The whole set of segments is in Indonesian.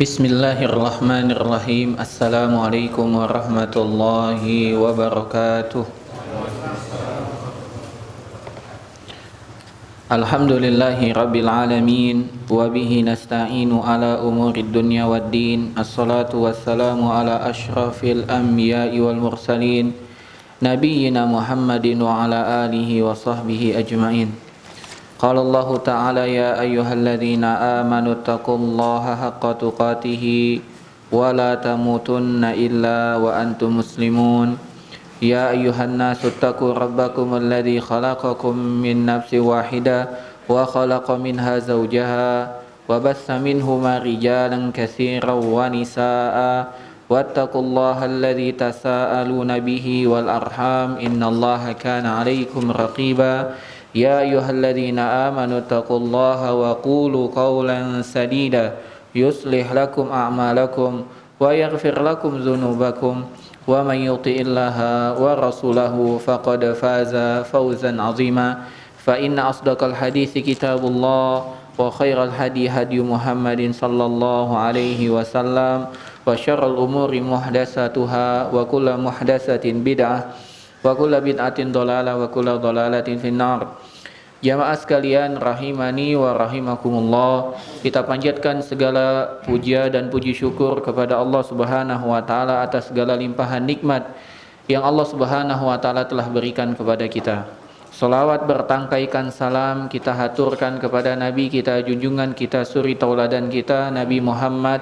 Bismillahirrahmanirrahim. Assalamualaikum warahmatullahi wabarakatuh. Alhamdulillahi rabbil alamin. Wabihi nasta'inu ala umurid dunya waddin. Assalatu wassalamu ala ashrafil anbiya'i wal mursalin, nabiyyina Muhammadin wa ala alihi wa sahbihi ajma'in. Qala Allah Ta'ala ya ayyuhalladzina amanu taqullaha haqqa tuqatih wa la tamutunna illa wa antum muslimun. Ya ayyuhan nasu taqu rabbakum alladzi khalaqakum min nafsin wahidah wa khalaqa minha zawjaha wa bassa minhuma rijalan katsiran wa nisaa'a wattaqullaha alladzi tasaaluna bihi wal arham innallaha kana 'alaikum raqiba. Ya ayyuhalladzina amanu taqullaha wa qulu qawlan sadida yuslih lakum a'malakum wa yaghfir lakum dzunubakum wa man yuti'illaha wa rasulahu faqad faza fawzan 'azima. Fa inna asdaqal hadithi kitabullah wa khairal hadi hadi Muhammadin sallallahu alaihi wasallam wa syarrul umuri muhdatsatuha wa kullu muhdatsatin bid'ah wa kullu bid'atin dhalalah wa kullu dhalalatin finnar. Jamaah sekalian rahimani wa rahimakumullah, kita panjatkan segala puja dan puji syukur kepada Allah Subhanahu wa taala atas segala limpahan nikmat yang Allah Subhanahu wa taala telah berikan kepada kita. Salawat bertangkaikan salam kita haturkan kepada Nabi kita, junjungan kita, suri tauladan kita, Nabi Muhammad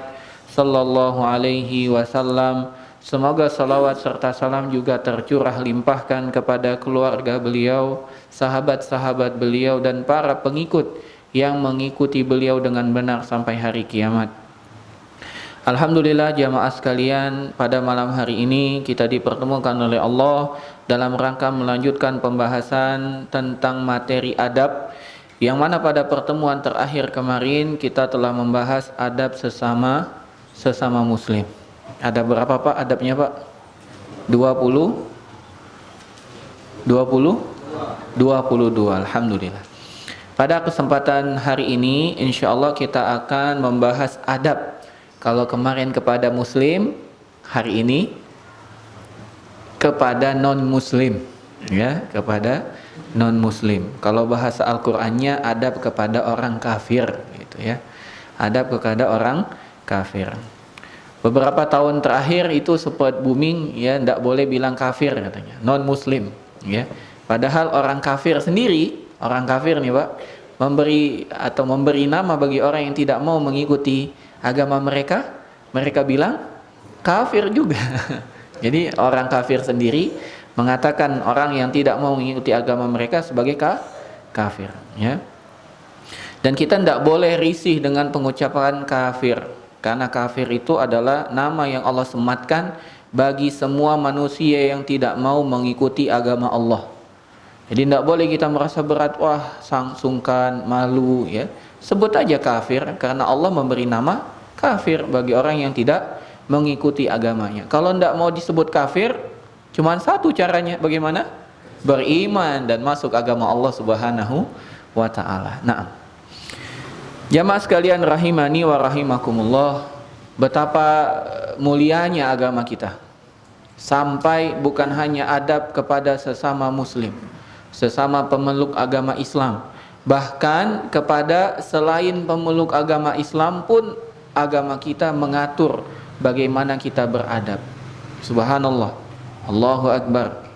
sallallahu alaihi wasallam. Semoga salawat serta salam juga tercurah limpahkan kepada keluarga beliau, sahabat-sahabat beliau, dan para pengikut yang mengikuti beliau dengan benar sampai hari kiamat. Alhamdulillah jamaah sekalian, pada malam hari ini kita dipertemukan oleh Allah dalam rangka melanjutkan pembahasan tentang materi adab, yang mana pada pertemuan terakhir kemarin kita telah membahas adab sesama muslim. Ada berapa Pak adabnya Pak? 22. Alhamdulillah. Pada kesempatan hari ini insyaallah kita akan membahas adab. Kalau kemarin kepada muslim, hari ini kepada non muslim, ya, kepada non muslim. Kalau bahasa Al-Qur'annya adab kepada orang kafir gitu ya. Adab kepada orang kafir. Beberapa tahun terakhir itu sempat booming ya, tidak boleh bilang kafir katanya, non muslim ya. Padahal orang kafir sendiri, orang kafir nih Pak, memberi nama bagi orang yang tidak mau mengikuti agama mereka bilang kafir juga. Jadi orang kafir sendiri mengatakan orang yang tidak mau mengikuti agama mereka sebagai kafir ya. Dan kita tidak boleh risih dengan pengucapan kafir, karena kafir itu adalah nama yang Allah sematkan bagi semua manusia yang tidak mau mengikuti agama Allah. Jadi tidak boleh kita merasa berat, wah sungkan, malu ya. Sebut aja kafir, karena Allah memberi nama kafir bagi orang yang tidak mengikuti agamanya. Kalau tidak mau disebut kafir, cuma satu caranya, bagaimana? Beriman dan masuk agama Allah Subhanahu wa ta'ala. Nah, jamaah sekalian rahimani wa rahimakumullah, betapa mulianya agama kita, sampai bukan hanya adab kepada sesama muslim, sesama pemeluk agama Islam, bahkan kepada selain pemeluk agama Islam pun agama kita mengatur bagaimana kita beradab. Subhanallah, Allahu Akbar,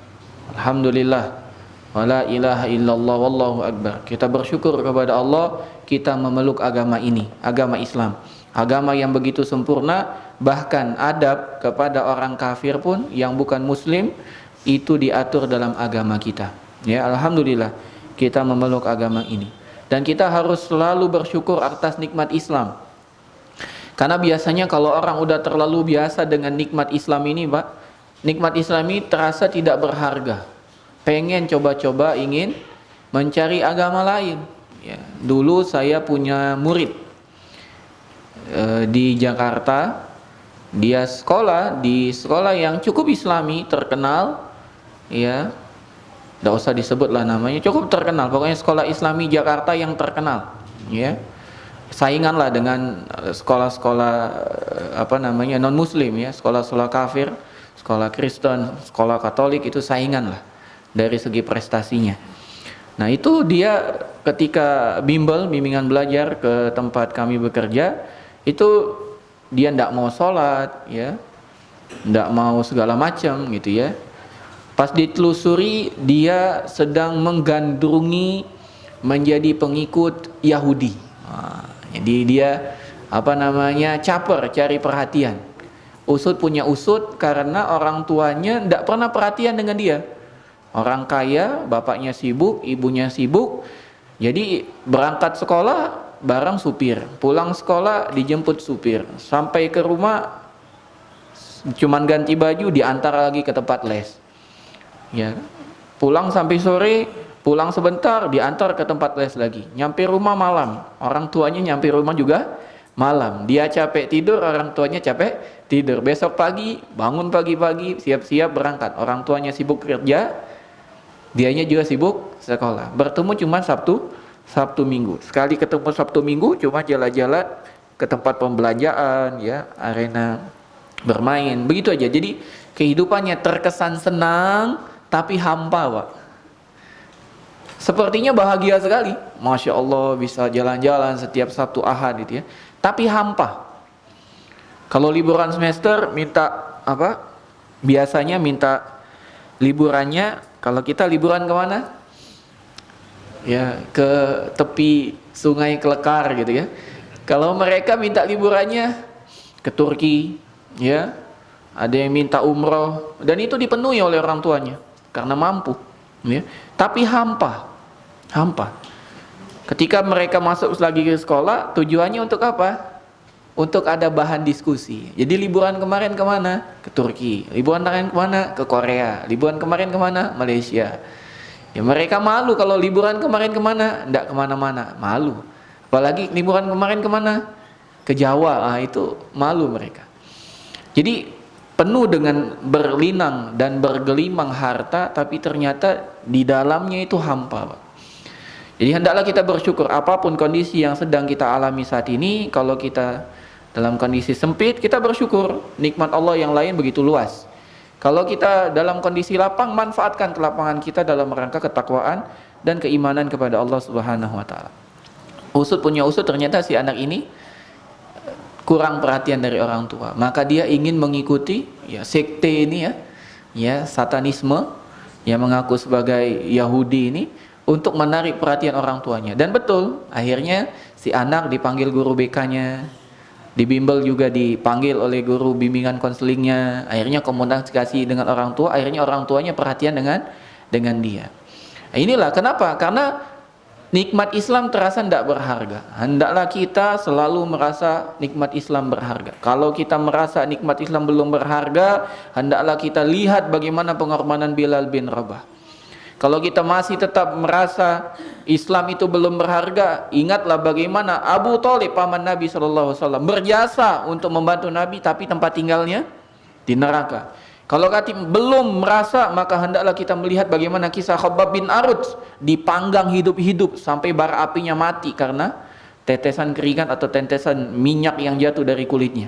Alhamdulillah, wala ilaha illallah, wallahu akbar. Kita bersyukur kepada Allah, kita memeluk agama ini, agama Islam, agama yang begitu sempurna. Bahkan adab kepada orang kafir pun yang bukan muslim itu diatur dalam agama kita ya. Alhamdulillah kita memeluk agama ini, dan kita harus selalu bersyukur atas nikmat Islam. Karena biasanya kalau orang udah terlalu biasa dengan nikmat Islam ini Pak, nikmat Islam ini terasa tidak berharga, pengen coba-coba, ingin mencari agama lain ya. Dulu saya punya murid di Jakarta, dia sekolah di sekolah yang cukup islami, terkenal ya, tidak usah disebut lah namanya, cukup terkenal, pokoknya sekolah islami Jakarta yang terkenal ya. saingan lah dengan sekolah-sekolah non muslim ya, sekolah-sekolah kafir, sekolah Kristen, sekolah Katolik, itu saingan lah dari segi prestasinya. Nah itu dia ketika bimbingan belajar ke tempat kami bekerja, itu dia ndak mau sholat ya, ndak mau segala macam gitu ya. Pas ditelusuri dia sedang menggandrungi menjadi pengikut Yahudi. Jadi dia caper, cari perhatian. Usut punya usut karena orang tuanya ndak pernah perhatian dengan dia. Orang kaya, bapaknya sibuk, ibunya sibuk. Jadi berangkat sekolah bareng supir, pulang sekolah dijemput supir, sampai ke rumah cuman ganti baju diantar lagi ke tempat les. Ya, pulang sampai sore, pulang sebentar diantar ke tempat les lagi. Nyampe rumah malam, orang tuanya nyampe rumah juga malam. Dia capek tidur, orang tuanya capek tidur. Besok pagi bangun pagi-pagi, siap-siap berangkat. Orang tuanya sibuk kerja, dianya juga sibuk sekolah. Bertemu cuma Sabtu Minggu. Sekali ketemu Sabtu Minggu cuma jalan-jalan ke tempat pembelanjaan ya, arena bermain. Begitu aja. Jadi kehidupannya terkesan senang tapi hampa, Pak. Sepertinya bahagia sekali, Masya Allah bisa jalan-jalan setiap Sabtu Ahad gitu ya, tapi hampa. Kalau liburan semester minta biasanya minta liburannya, kalau kita liburan kemana? Ya ke tepi sungai Kelekar gitu ya. Kalau mereka minta liburannya ke Turki ya, ada yang minta umroh, dan itu dipenuhi oleh orang tuanya karena mampu ya. Tapi hampa. Ketika mereka masuk lagi ke sekolah, tujuannya untuk apa? Untuk ada bahan diskusi. Jadi liburan kemarin kemana? Ke Turki. Liburan kemarin kemana? Ke Korea. Liburan kemarin kemana? Malaysia. Ya mereka malu kalau liburan kemarin kemana? Nggak kemana-mana, malu. Apalagi liburan kemarin kemana? Ke Jawa, itu malu mereka. Jadi penuh dengan berlinang dan bergelimang harta, tapi ternyata di dalamnya itu hampa, Pak. Jadi hendaklah kita bersyukur apapun kondisi yang sedang kita alami saat ini. Kalau kita dalam kondisi sempit, kita bersyukur nikmat Allah yang lain begitu luas. Kalau kita dalam kondisi lapang, manfaatkan kelapangan kita dalam rangka ketakwaan dan keimanan kepada Allah Subhanahu wa taala. Usut punya usut, ternyata si anak ini kurang perhatian dari orang tua, maka dia ingin mengikuti ya sekte ini ya satanisme yang mengaku sebagai Yahudi ini untuk menarik perhatian orang tuanya. Dan betul, akhirnya si anak dipanggil guru BK-nya, dibimbel juga dipanggil oleh guru bimbingan konselingnya, akhirnya komunikasi dengan orang tua, akhirnya orang tuanya perhatian dengan dia. Nah, inilah kenapa, karena nikmat Islam terasa tidak berharga. Hendaklah kita selalu merasa nikmat Islam berharga. Kalau kita merasa nikmat Islam belum berharga, hendaklah kita lihat bagaimana pengorbanan Bilal bin Rabah. Kalau kita masih tetap merasa Islam itu belum berharga, ingatlah bagaimana Abu Thalib paman Nabi SAW berjasa untuk membantu Nabi, tapi tempat tinggalnya di neraka. Kalau kita belum merasa, maka hendaklah kita melihat bagaimana kisah Khabbab bin Aruts dipanggang hidup-hidup sampai bara apinya mati karena tetesan keringat atau tetesan minyak yang jatuh dari kulitnya.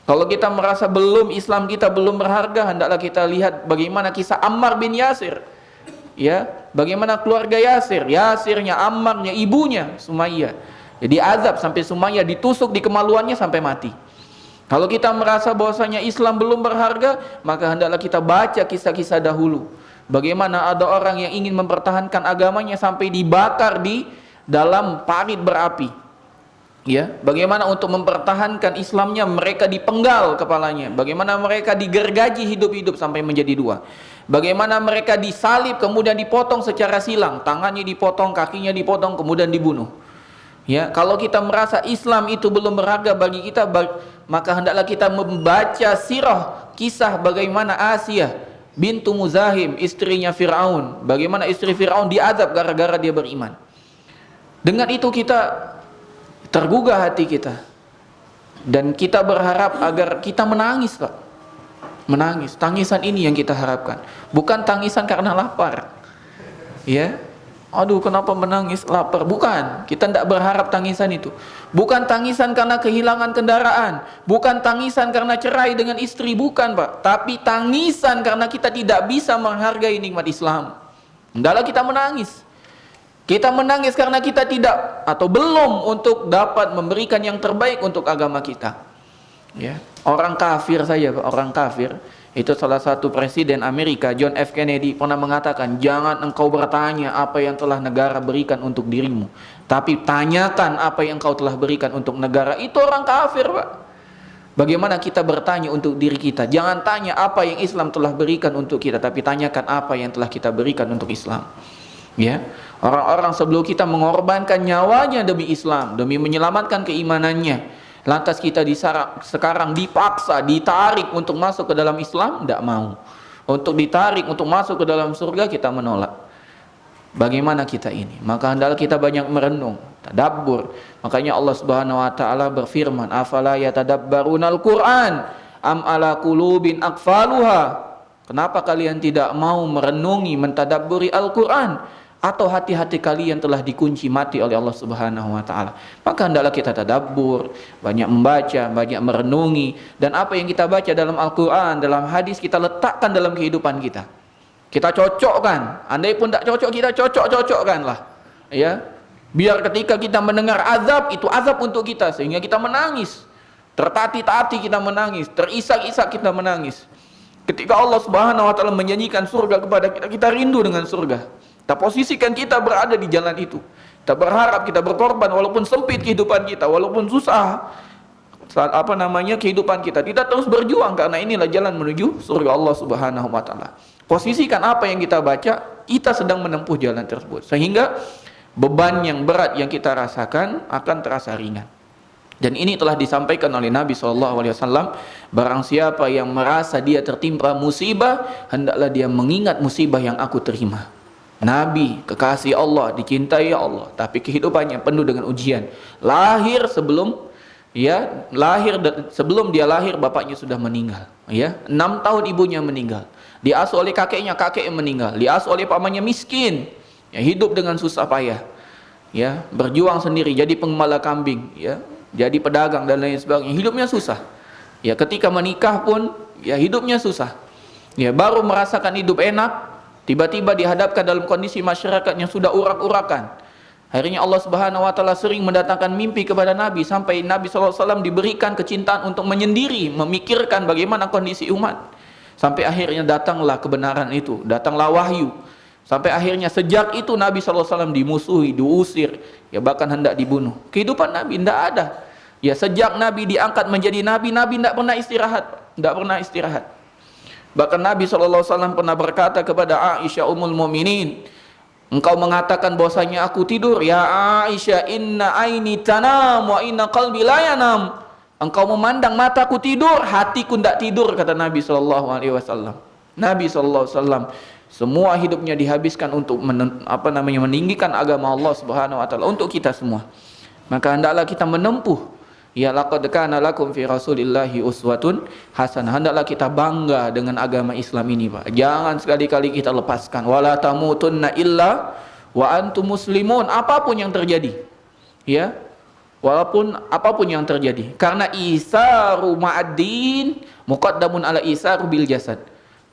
Kalau kita merasa belum, Islam kita belum berharga, hendaklah kita lihat bagaimana kisah Ammar bin Yasir. Ya, bagaimana keluarga Yasirnya, Ammarnya, ibunya Sumayyah. Jadi azab sampai Sumayyah ditusuk di kemaluannya sampai mati. Kalau kita merasa bahwasanya Islam belum berharga, maka hendaklah kita baca kisah-kisah dahulu. Bagaimana ada orang yang ingin mempertahankan agamanya sampai dibakar di dalam parit berapi. Ya, bagaimana untuk mempertahankan Islamnya mereka dipenggal kepalanya. Bagaimana mereka digergaji hidup-hidup sampai menjadi dua. Bagaimana mereka disalib kemudian dipotong secara silang, tangannya dipotong, kakinya dipotong, kemudian dibunuh. Ya, kalau kita merasa Islam itu belum berharga bagi kita, maka hendaklah kita membaca sirah kisah bagaimana Asia bintu Muzahim, istrinya Fir'aun, bagaimana istri Fir'aun diazab gara-gara dia beriman. Dengan itu kita tergugah hati kita, dan kita berharap agar kita menangis, Pak. Tangisan ini yang kita harapkan, bukan tangisan karena lapar. Ya, Aduh, kenapa menangis? Lapar. Bukan. Kita tidak berharap tangisan itu. Bukan tangisan karena kehilangan kendaraan. Bukan tangisan karena cerai dengan istri. Bukan, Pak. Tapi tangisan karena kita tidak bisa menghargai nikmat Islam. Hendaklah kita menangis. Kita menangis karena kita tidak atau belum untuk dapat memberikan yang terbaik untuk agama kita. Ya. Orang kafir saja, Pak. Orang kafir. Itu salah satu presiden Amerika, John F. Kennedy, pernah mengatakan, jangan engkau bertanya apa yang telah negara berikan untuk dirimu, tapi tanyakan apa yang engkau telah berikan untuk negara. Itu orang kafir, Pak. Bagaimana kita bertanya untuk diri kita? Jangan tanya apa yang Islam telah berikan untuk kita, tapi tanyakan apa yang telah kita berikan untuk Islam. Ya, orang-orang sebelum kita mengorbankan nyawanya demi Islam, demi menyelamatkan keimanannya. Lantas kita sekarang dipaksa, ditarik untuk masuk ke dalam Islam, tidak mau. Untuk ditarik untuk masuk ke dalam surga, kita menolak. Bagaimana kita ini? Maka hendaklah kita banyak merenung, tadabbur. Makanya Allah Subhanahu wa taala berfirman, "Afala yatadabbarunal Qur'an am ala qulubin aqfaluha?" Kenapa kalian tidak mau merenungi, mentadabburi Al-Qur'an? Atau hati-hati kalian telah dikunci mati oleh Allah Subhanahu wa taala. Maka hendaklah kita tadabbur, banyak membaca, banyak merenungi, dan apa yang kita baca dalam Al-Qur'an, dalam hadis, kita letakkan dalam kehidupan kita. Kita cocokkan. Andai pun tak cocok, kita cocokkanlah. Ya. Biar ketika kita mendengar azab, itu azab untuk kita sehingga kita menangis. Tertati-tati kita menangis, terisak-isak kita menangis. Ketika Allah Subhanahu wa taala menyanyikan surga kepada kita, kita rindu dengan surga. Kita posisikan kita berada di jalan itu. Kita berharap, kita berkorban walaupun sempit kehidupan kita, walaupun susah kehidupan kita. Kita terus berjuang karena inilah jalan menuju surga Allah Subhanahu wa taala. Posisikan apa yang kita baca, kita sedang menempuh jalan tersebut. Sehingga beban yang berat yang kita rasakan akan terasa ringan. Dan ini telah disampaikan oleh Nabi SAW. Barang siapa yang merasa dia tertimpa musibah, hendaklah dia mengingat musibah yang aku terima. Nabi, kekasih Allah, dicintai Allah, tapi kehidupannya penuh dengan ujian. Sebelum dia lahir bapaknya sudah meninggal. Ya, 6 tahun ibunya meninggal. Diasuh oleh kakeknya meninggal. Diasuh oleh pamannya miskin. Ya, hidup dengan susah payah. Ya, berjuang sendiri, jadi pengembala kambing. Ya, jadi pedagang dan lain sebagainya. Hidupnya susah. Ya, ketika menikah pun, ya hidupnya susah. Ya, baru merasakan hidup enak. Tiba-tiba dihadapkan dalam kondisi masyarakat yang sudah urak-urakan. Akhirnya Allah Subhanahu wa taala sering mendatangkan mimpi kepada Nabi sampai Nabi SAW diberikan kecintaan untuk menyendiri, memikirkan bagaimana kondisi umat. Sampai akhirnya datanglah kebenaran itu, datanglah wahyu. Sampai akhirnya sejak itu Nabi SAW dimusuhi, diusir, ya bahkan hendak dibunuh. Kehidupan Nabi tidak ada. Ya, sejak Nabi diangkat menjadi Nabi, Nabi tidak pernah istirahat, tidak pernah istirahat. Bahkan Nabi SAW pernah berkata kepada Aisyah Ummul Mukminin, engkau mengatakan bahwasanya aku tidur, ya Aisyah, inna aini tanam wa inna qalbi la yanam. Engkau memandang mataku tidur, hatiku tidak tidur, kata Nabi SAW. Nabi SAW semua hidupnya dihabiskan untuk meninggikan agama Allah Subhanahu wa taala untuk kita semua. Maka hendaklah kita menempuh. Ya, laqad kana lakum fi Rasulillahi uswatun hasanah. Hendaklah kita bangga dengan agama Islam ini, Pak. Jangan sekali-kali kita lepaskan. Wala tamutunna illa wa antum muslimun. Apapun yang terjadi. Ya. Walaupun apapun yang terjadi. Karena isaru ma'ad-din muqaddamun ala isaru bil jasad.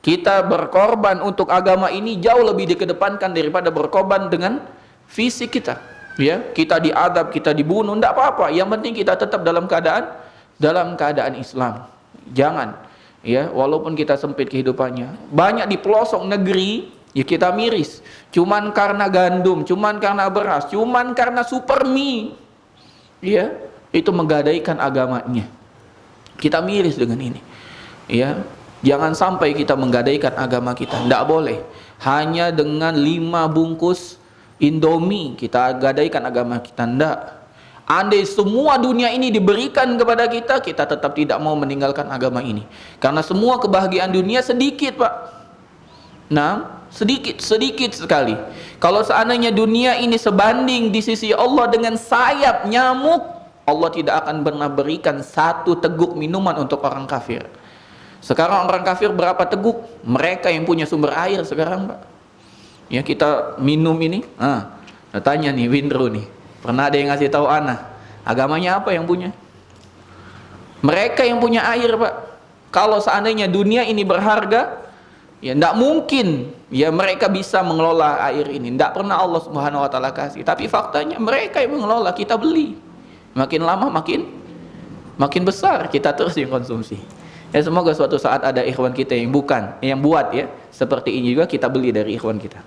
Kita berkorban untuk agama ini jauh lebih dikedepankan daripada berkorban dengan fisik kita. Ya, kita diadab, kita dibunuh, tidak apa-apa. Yang penting kita tetap dalam keadaan Islam. Jangan, ya, walaupun kita sempit kehidupannya. Banyak di pelosok negeri, ya kita miris. Cuman karena gandum, cuman karena beras, cuman karena super mie. Ya, itu menggadaikan agamanya. Kita miris dengan ini. Ya, jangan sampai kita menggadaikan agama kita. Tidak boleh. Hanya dengan 5 bungkus Indomie kita gadaikan agama kita, ndak. Andai semua dunia ini diberikan kepada kita, kita tetap tidak mau meninggalkan agama ini. Karena semua kebahagiaan dunia sedikit, Pak. Nah, sedikit sekali. Kalau seandainya dunia ini sebanding di sisi Allah dengan sayap nyamuk, Allah tidak akan pernah berikan 1 teguk minuman untuk orang kafir. Sekarang orang kafir berapa teguk? Mereka yang punya sumber air sekarang, Pak. Ya kita minum ini, tanya nih Windro nih, pernah ada yang ngasih tahu ana, agamanya apa yang punya? Mereka yang punya air, Pak. Kalau seandainya dunia ini berharga, ya tidak mungkin ya mereka bisa mengelola air ini. Tidak pernah Allah Subhanahu wa taala kasih. Tapi faktanya mereka yang mengelola, kita beli. Makin lama makin besar, kita terus yang konsumsi. Ya semoga suatu saat ada ikhwan kita yang buat ya seperti ini juga, kita beli dari ikhwan kita.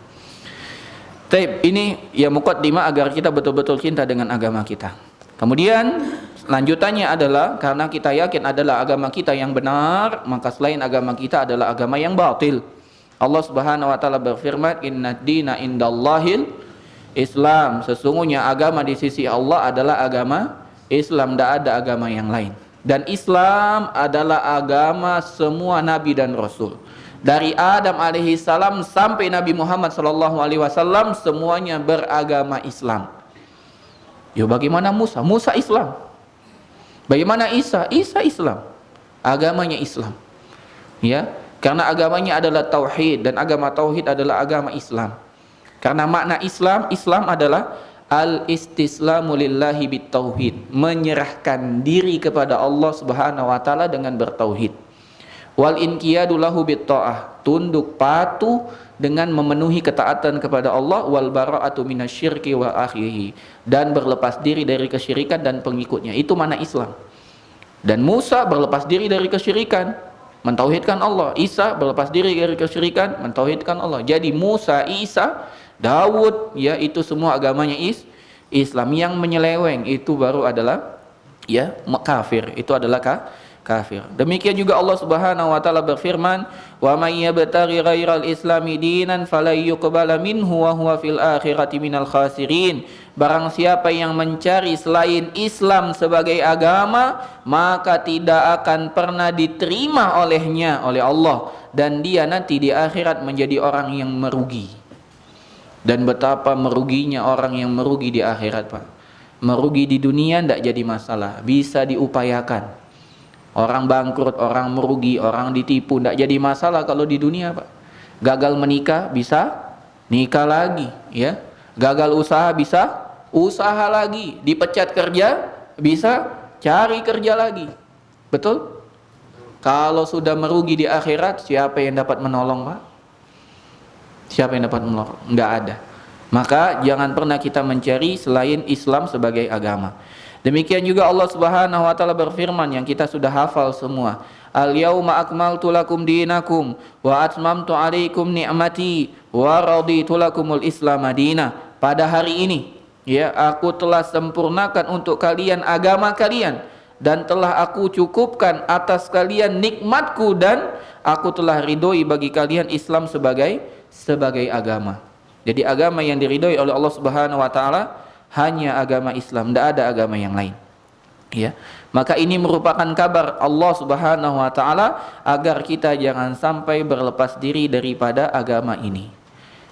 Taib, ini ya muqaddimah agar kita betul-betul cinta dengan agama kita. Kemudian lanjutannya adalah karena kita yakin adalah agama kita yang benar, maka selain agama kita adalah agama yang batil. Allah Subhanahu wa taala berfirman, "Innad dina indallahil Islam." Sesungguhnya agama di sisi Allah adalah agama Islam, tidak ada agama yang lain. Dan Islam adalah agama semua nabi dan rasul. Dari Adam alaihi salam sampai Nabi Muhammad sallallahu alaihi wasallam semuanya beragama Islam. Ya bagaimana Musa? Musa Islam. Bagaimana Isa? Isa Islam. Agamanya Islam. Ya, karena agamanya adalah tauhid dan agama tauhid adalah agama Islam. Karena makna Islam adalah al-istislamu lillahi bitauhid, menyerahkan diri kepada Allah Subhanahu wa taala dengan bertauhid. Wal inqiyadu lahu bitta'ah, tunduk patuh dengan memenuhi ketaatan kepada Allah. Wal bara'atu minasyirki wa akhihi, dan berlepas diri dari kesyirikan dan pengikutnya. Itu mana Islam. Dan Musa berlepas diri dari kesyirikan, mentauhidkan Allah. Isa berlepas diri dari kesyirikan, mentauhidkan Allah. Jadi Musa, Isa, Daud, ya itu semua agamanya Islam. Yang menyeleweng itu baru adalah ya kafir. Itu adalah kafir. Demikian juga Allah Subhanahu wa taala berfirman, "Wa may yabtaghi ghairal islami dinan falan yuqbala minhu wa huwa fil akhirati minal khasirin." Barang siapa yang mencari selain Islam sebagai agama, maka tidak akan pernah diterima olehnya oleh Allah, dan dia nanti di akhirat menjadi orang yang merugi. Dan betapa meruginya orang yang merugi di akhirat, Pak. Merugi di dunia tidak jadi masalah, bisa diupayakan. Orang bangkrut, orang merugi, orang ditipu, tidak jadi masalah kalau di dunia, Pak. Gagal menikah, bisa nikah lagi, ya. Gagal usaha, bisa usaha lagi. Dipecat kerja, bisa cari kerja lagi. Betul? Kalau sudah merugi di akhirat, siapa yang dapat menolong, Pak? Siapa yang dapat menolong? Enggak ada. Maka jangan pernah kita mencari selain Islam sebagai agama. Demikian juga Allah Subhanahu wa taala berfirman yang kita sudah hafal semua. Al-yauma akmaltu lakum dinakum wa atmamtu 'alaikum ni'mati wa raditu lakumul Islam madina. Pada hari ini, ya, aku telah sempurnakan untuk kalian agama kalian, dan telah aku cukupkan atas kalian nikmatku, dan aku telah ridhoi bagi kalian Islam sebagai agama. Jadi agama yang diridhoi oleh Allah Subhanahu wa taala hanya agama Islam, tidak ada agama yang lain. Ya, maka ini merupakan kabar Allah Subhanahu wa taala agar kita jangan sampai berlepas diri daripada agama ini.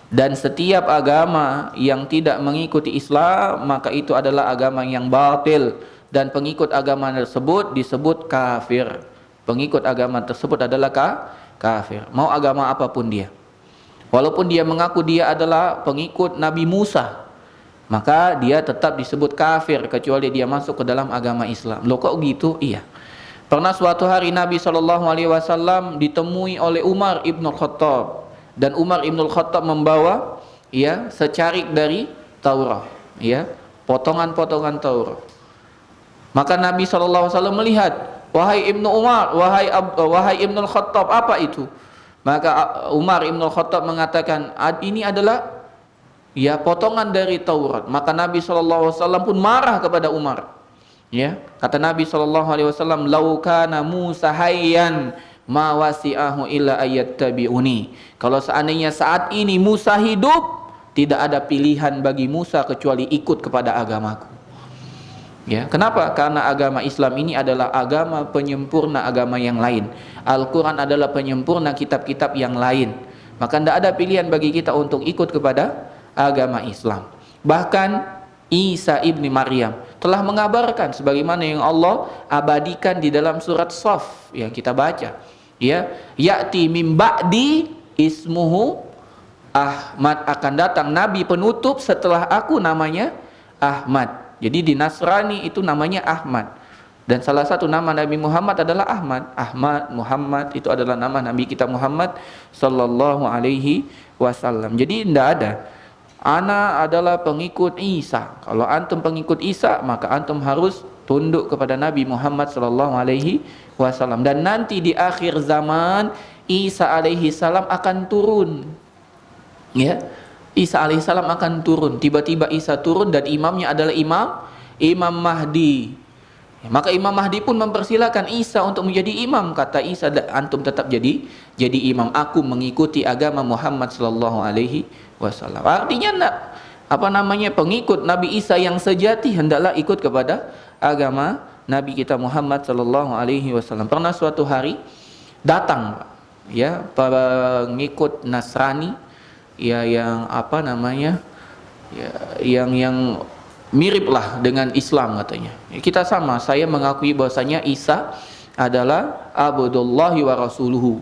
Dan setiap agama yang tidak mengikuti Islam, maka itu adalah agama yang batil, dan pengikut agama tersebut disebut kafir. Pengikut agama tersebut adalah kafir, mau agama apapun dia. Walaupun dia mengaku dia adalah pengikut Nabi Musa, maka dia tetap disebut kafir kecuali dia masuk ke dalam agama Islam. Loh kok gitu? Iya. Pernah suatu hari Nabi SAW ditemui oleh Umar ibn Khattab, dan Umar ibn Khattab membawa ya secarik dari Taurat, ya, potongan-potongan Taurat. Maka Nabi SAW melihat, wahai Ibnu Umar, wahai ibn Khattab, apa itu? Maka Umar ibn Khattab mengatakan, ini adalah ya potongan dari Taurat. Maka Nabi SAW pun marah kepada Umar. Ya, kata Nabi SAW, "Lau kana Musa hayyan ma wasi'ahu illa ayattabi'uni." Kalau seandainya saat ini Musa hidup, tidak ada pilihan bagi Musa kecuali ikut kepada agamaku. Ya, kenapa? Karena agama Islam ini adalah agama penyempurna agama yang lain. Al-Quran adalah penyempurna kitab-kitab yang lain. Maka tidak ada pilihan bagi kita untuk ikut kepada agama Islam. Bahkan Isa ibni Maryam telah mengabarkan sebagaimana yang Allah abadikan di dalam surat Shaf yang kita baca. Ya, ya'ti min ba'di ismuhu Ahmad akan datang, nabi penutup setelah aku namanya Ahmad. Jadi di Nasrani itu namanya Ahmad. Dan salah satu nama Nabi Muhammad adalah Ahmad. Ahmad, Muhammad itu adalah nama Nabi kita Muhammad sallallahu alaihi wasallam. Jadi tidak ada ana adalah pengikut Isa. Kalau antum pengikut Isa, maka antum harus tunduk kepada Nabi Muhammad sallallahu alaihi wasallam. Dan nanti di akhir zaman Isa alaihi salam akan turun. Ya. Isa alaihi salam akan turun. Tiba-tiba Isa turun dan imamnya adalah Imam Mahdi. Maka Imam Mahdi pun mempersilakan Isa untuk menjadi imam. Kata Isa, antum tetap jadi imam. Aku mengikuti agama Muhammad sallallahu alaihi wasallam. Artinya pengikut Nabi Isa yang sejati hendaklah ikut kepada agama Nabi kita Muhammad sallallahu alaihi wasallam. Pernah suatu hari datang ya pengikut Nasrani ya yang yang miriplah dengan Islam katanya. Kita sama, saya mengakui bahwasanya Isa adalah Abdullahi wa Rasuluhu.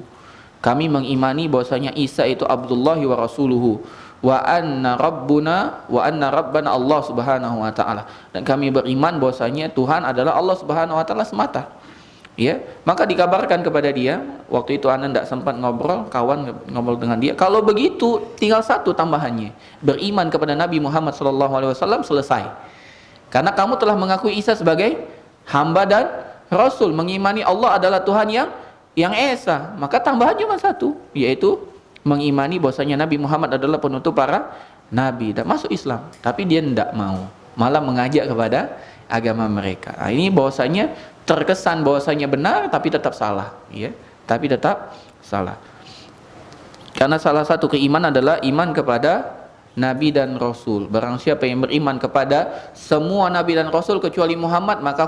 Kami mengimani bahwasanya Isa itu Abdullahi wa Rasuluhu. Wa anna rabbana Allah subhanahu wa ta'ala. Dan kami beriman bahwasanya Tuhan adalah Allah subhanahu wa ta'ala semata. Ya, maka dikabarkan kepada dia, waktu itu Anda tidak sempat ngobrol dengan dia. Kalau begitu tinggal satu tambahannya, beriman kepada Nabi Muhammad SAW selesai. Karena kamu telah mengakui Isa sebagai hamba dan Rasul, mengimani Allah adalah Tuhan yang esa. Maka tambahan cuma satu, yaitu mengimani bahwasanya Nabi Muhammad adalah penutup para nabi dan masuk Islam. Tapi dia tidak mau, malah mengajak kepada agama mereka. Nah, ini bahwasanya terkesan bahwasanya benar tapi tetap salah, ya. Tapi tetap salah. Karena salah satu keimanan adalah iman kepada nabi dan rasul. Barang siapa yang beriman kepada semua nabi dan rasul kecuali Muhammad, maka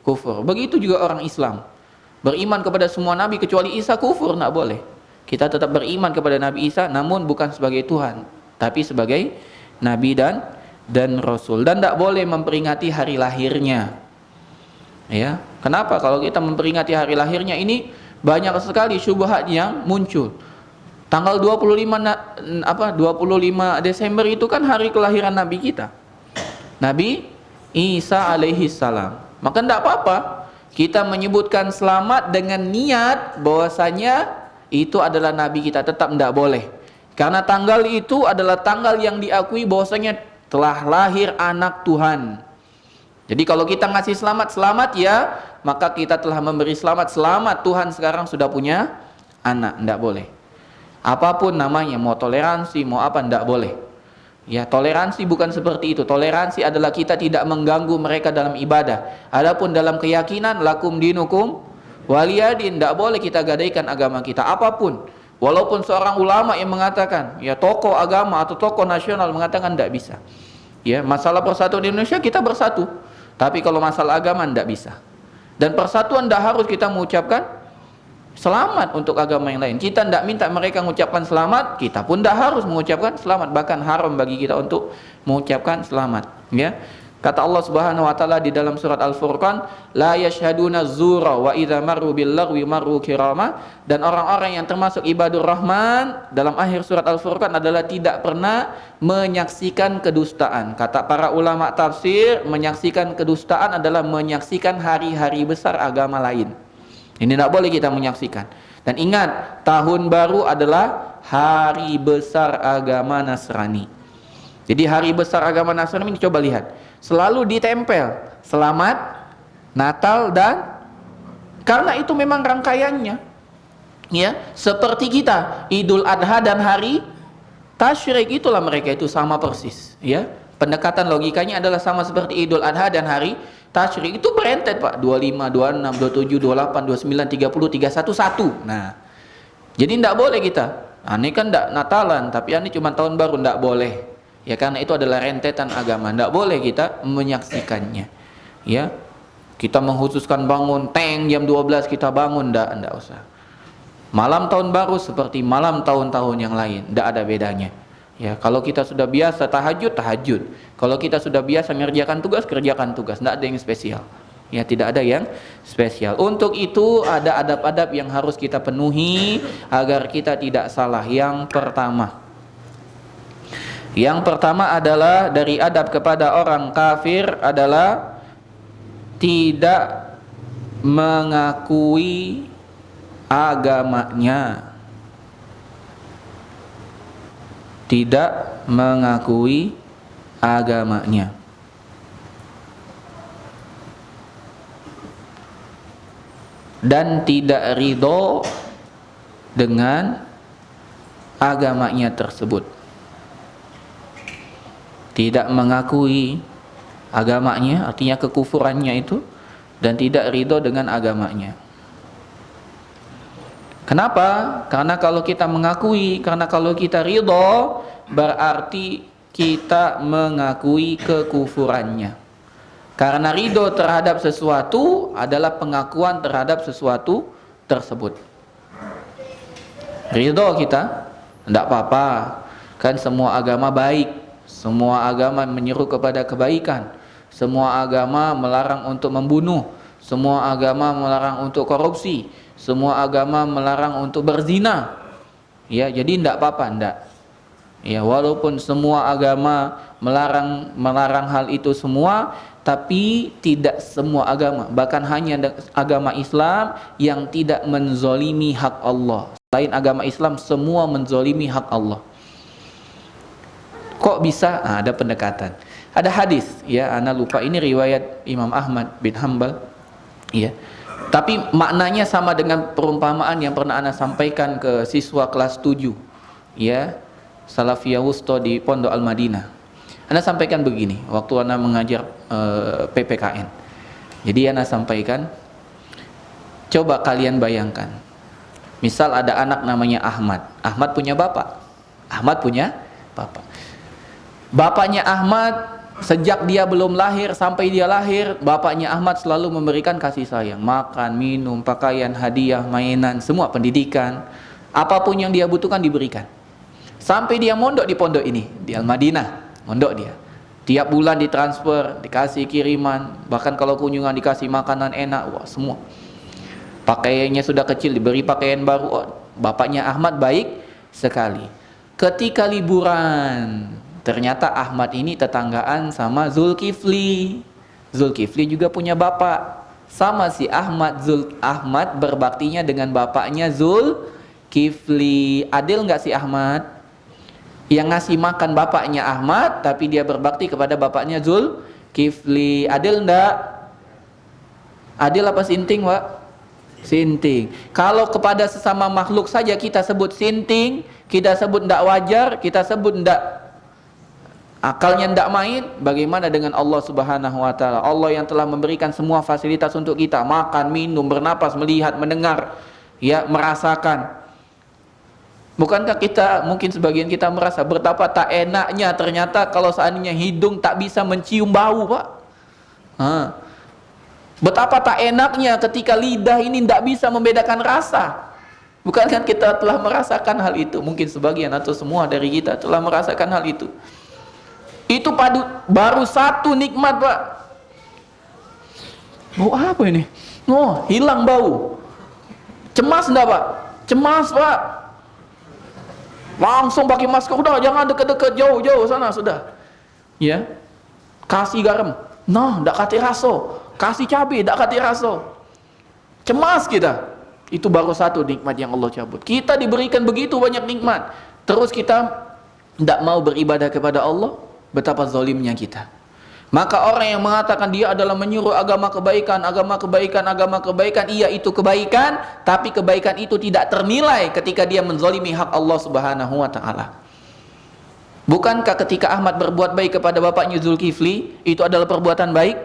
kufur. Begitu juga orang Islam. Beriman kepada semua nabi kecuali Isa, kufur, enggak boleh. Kita tetap beriman kepada Nabi Isa namun bukan sebagai Tuhan, tapi sebagai nabi dan rasul. Dan tidak boleh memperingati hari lahirnya. Ya, kenapa? Kalau kita memperingati hari lahirnya ini banyak sekali syubhat yang muncul. Tanggal 25 Desember itu kan hari kelahiran Nabi kita, Nabi Isa alaihi salam. Maka tidak apa-apa kita menyebutkan selamat dengan niat bahwasanya itu adalah Nabi kita, tetap tidak boleh. Karena tanggal itu adalah tanggal yang diakui bahwasanya telah lahir anak Tuhan. Jadi kalau kita ngasih selamat ya, maka kita telah memberi selamat Tuhan sekarang sudah punya anak. Tidak boleh. Apapun namanya, mau toleransi, mau apa, tidak boleh. Ya, toleransi bukan seperti itu. Toleransi adalah kita tidak mengganggu mereka dalam ibadah. Adapun dalam keyakinan, lakum dinukum waliyadin, tidak boleh kita gadaikan agama kita apapun. Walaupun seorang ulama yang mengatakan, ya tokoh agama atau tokoh nasional mengatakan tidak bisa. Ya, masalah persatuan di Indonesia kita bersatu. Tapi kalau masalah agama tidak bisa. Dan persatuan tidak harus kita mengucapkan selamat untuk agama yang lain. Kita tidak minta mereka mengucapkan selamat, kita pun tidak harus mengucapkan selamat. Bahkan haram bagi kita untuk mengucapkan selamat. Ya, kata Allah Subhanahu wa taala di dalam surat Al-Furqan, la yashhaduna zura wa idza marru bil lagwi marru kirama. Dan orang-orang yang termasuk ibadur rahman dalam akhir surat Al-Furqan adalah tidak pernah menyaksikan kedustaan. Kata para ulama tafsir, menyaksikan kedustaan adalah menyaksikan hari-hari besar agama lain. Ini tidak boleh kita menyaksikan. Dan ingat, tahun baru adalah hari besar agama Nasrani. Jadi hari besar agama Nasrani ini coba lihat, selalu ditempel selamat Natal dan karena itu memang rangkaiannya. Ya, seperti kita Idul Adha dan hari Tasyrik, itulah mereka itu sama persis. Ya, pendekatan logikanya adalah sama seperti Idul Adha dan hari Tasyrik. Itu berentet Pak, 25, 26, 27, 28, 29, 30, 31, 1. Nah, jadi tidak boleh kita. Ini kan tidak Natalan, tapi ini cuma tahun baru, tidak boleh. Ya, karena itu adalah rentetan agama. Tidak boleh kita menyaksikannya. Ya, kita mengkhususkan bangun tank jam 12 kita bangun, tidak usah. Malam tahun baru seperti malam tahun-tahun yang lain, tidak ada bedanya. Ya, kalau kita sudah biasa tahajud, kalau kita sudah biasa mengerjakan tugas, kerjakan tugas, tidak ada yang spesial. Ya, tidak ada yang spesial. Untuk itu ada adab-adab yang harus kita penuhi agar kita tidak salah. Yang pertama, Yang pertama adalah dari adab kepada orang kafir adalah tidak mengakui agamanya. Tidak mengakui agamanya. Dan tidak ridho dengan agamanya tersebut. Tidak mengakui agamanya, artinya kekufurannya itu, dan tidak ridho dengan agamanya. Kenapa? Karena kalau kita mengakui, karena kalau kita ridho, berarti kita mengakui kekufurannya. Karena ridho terhadap sesuatu adalah pengakuan terhadap sesuatu tersebut. Ridho kita, tidak apa-apa, kan semua agama baik. Semua agama menyeru kepada kebaikan. Semua agama melarang untuk membunuh. Semua agama melarang untuk korupsi. Semua agama melarang untuk berzina. Ya, jadi tidak apa-apa, tidak. Ya, walaupun semua agama melarang hal itu semua, tapi tidak semua agama. Bahkan hanya agama Islam yang tidak menzolimi hak Allah. Selain agama Islam, semua menzolimi hak Allah. Kok bisa? Ada pendekatan. Ada hadis, ya, ana lupa ini riwayat Imam Ahmad bin Hanbal, ya. Tapi maknanya sama dengan perumpamaan yang pernah ana sampaikan ke siswa kelas 7, ya, Salafiyah Wusta di Pondok Al-Madinah. Ana sampaikan begini, waktu ana mengajar PPKN. Jadi ana sampaikan, coba kalian bayangkan. Misal ada anak namanya Ahmad. Ahmad punya bapak. Ahmad punya bapak. Bapaknya Ahmad sejak dia belum lahir sampai dia lahir, bapaknya Ahmad selalu memberikan kasih sayang, makan, minum, pakaian, hadiah, mainan, semua pendidikan, apapun yang dia butuhkan diberikan. Sampai dia mondok di pondok ini, di Al-Madinah, mondok dia. Tiap bulan ditransfer, dikasih kiriman, bahkan kalau kunjungan dikasih makanan enak, wah semua. Pakaiannya sudah kecil diberi pakaian baru, oh, bapaknya Ahmad baik sekali. Ketika liburan, ternyata Ahmad ini tetanggaan sama Zulkifli. Zulkifli juga punya bapak. Sama si Ahmad berbaktinya dengan bapaknya Zulkifli. Adil nggak si Ahmad? Yang ngasih makan bapaknya Ahmad, tapi dia berbakti kepada bapaknya Zulkifli. Adil nggak? Adil apa sinting, Pak? Sinting. Kalau kepada sesama makhluk saja kita sebut sinting, kita sebut ndak wajar, kita sebut ndak, akalnya tidak main, bagaimana dengan Allah Subhanahu wa taala? Allah yang telah memberikan semua fasilitas untuk kita, makan, minum, bernapas, melihat, mendengar, ya, merasakan. Bukankah kita, mungkin sebagian kita merasa betapa tak enaknya ternyata kalau seandainya hidung tak bisa mencium bau, Pak. Betapa tak enaknya ketika lidah ini tidak bisa membedakan rasa. Bukankah kita telah merasakan hal itu? Mungkin sebagian atau semua dari kita telah merasakan hal itu. Itu baru satu nikmat, Pak. Bau apa ini? Oh, hilang bau. Cemas enggak, Pak? Cemas, Pak. Langsung pakai masker, udah jangan deket-deket, jauh-jauh sana sudah. Ya. Kasih garam. Nah, enggak kate raso. Kasih cabai, enggak kate raso. Cemas kita. Itu baru satu nikmat yang Allah cabut. Kita diberikan begitu banyak nikmat. Terus kita enggak mau beribadah kepada Allah. Betapa zalimnya kita. Maka orang yang mengatakan dia adalah menyuruh agama kebaikan, iya itu kebaikan, tapi kebaikan itu tidak ternilai ketika dia menzalimi hak Allah Subhanahu wa taala. Bukankah ketika Ahmad berbuat baik kepada bapaknya Zulkifli, itu adalah perbuatan baik?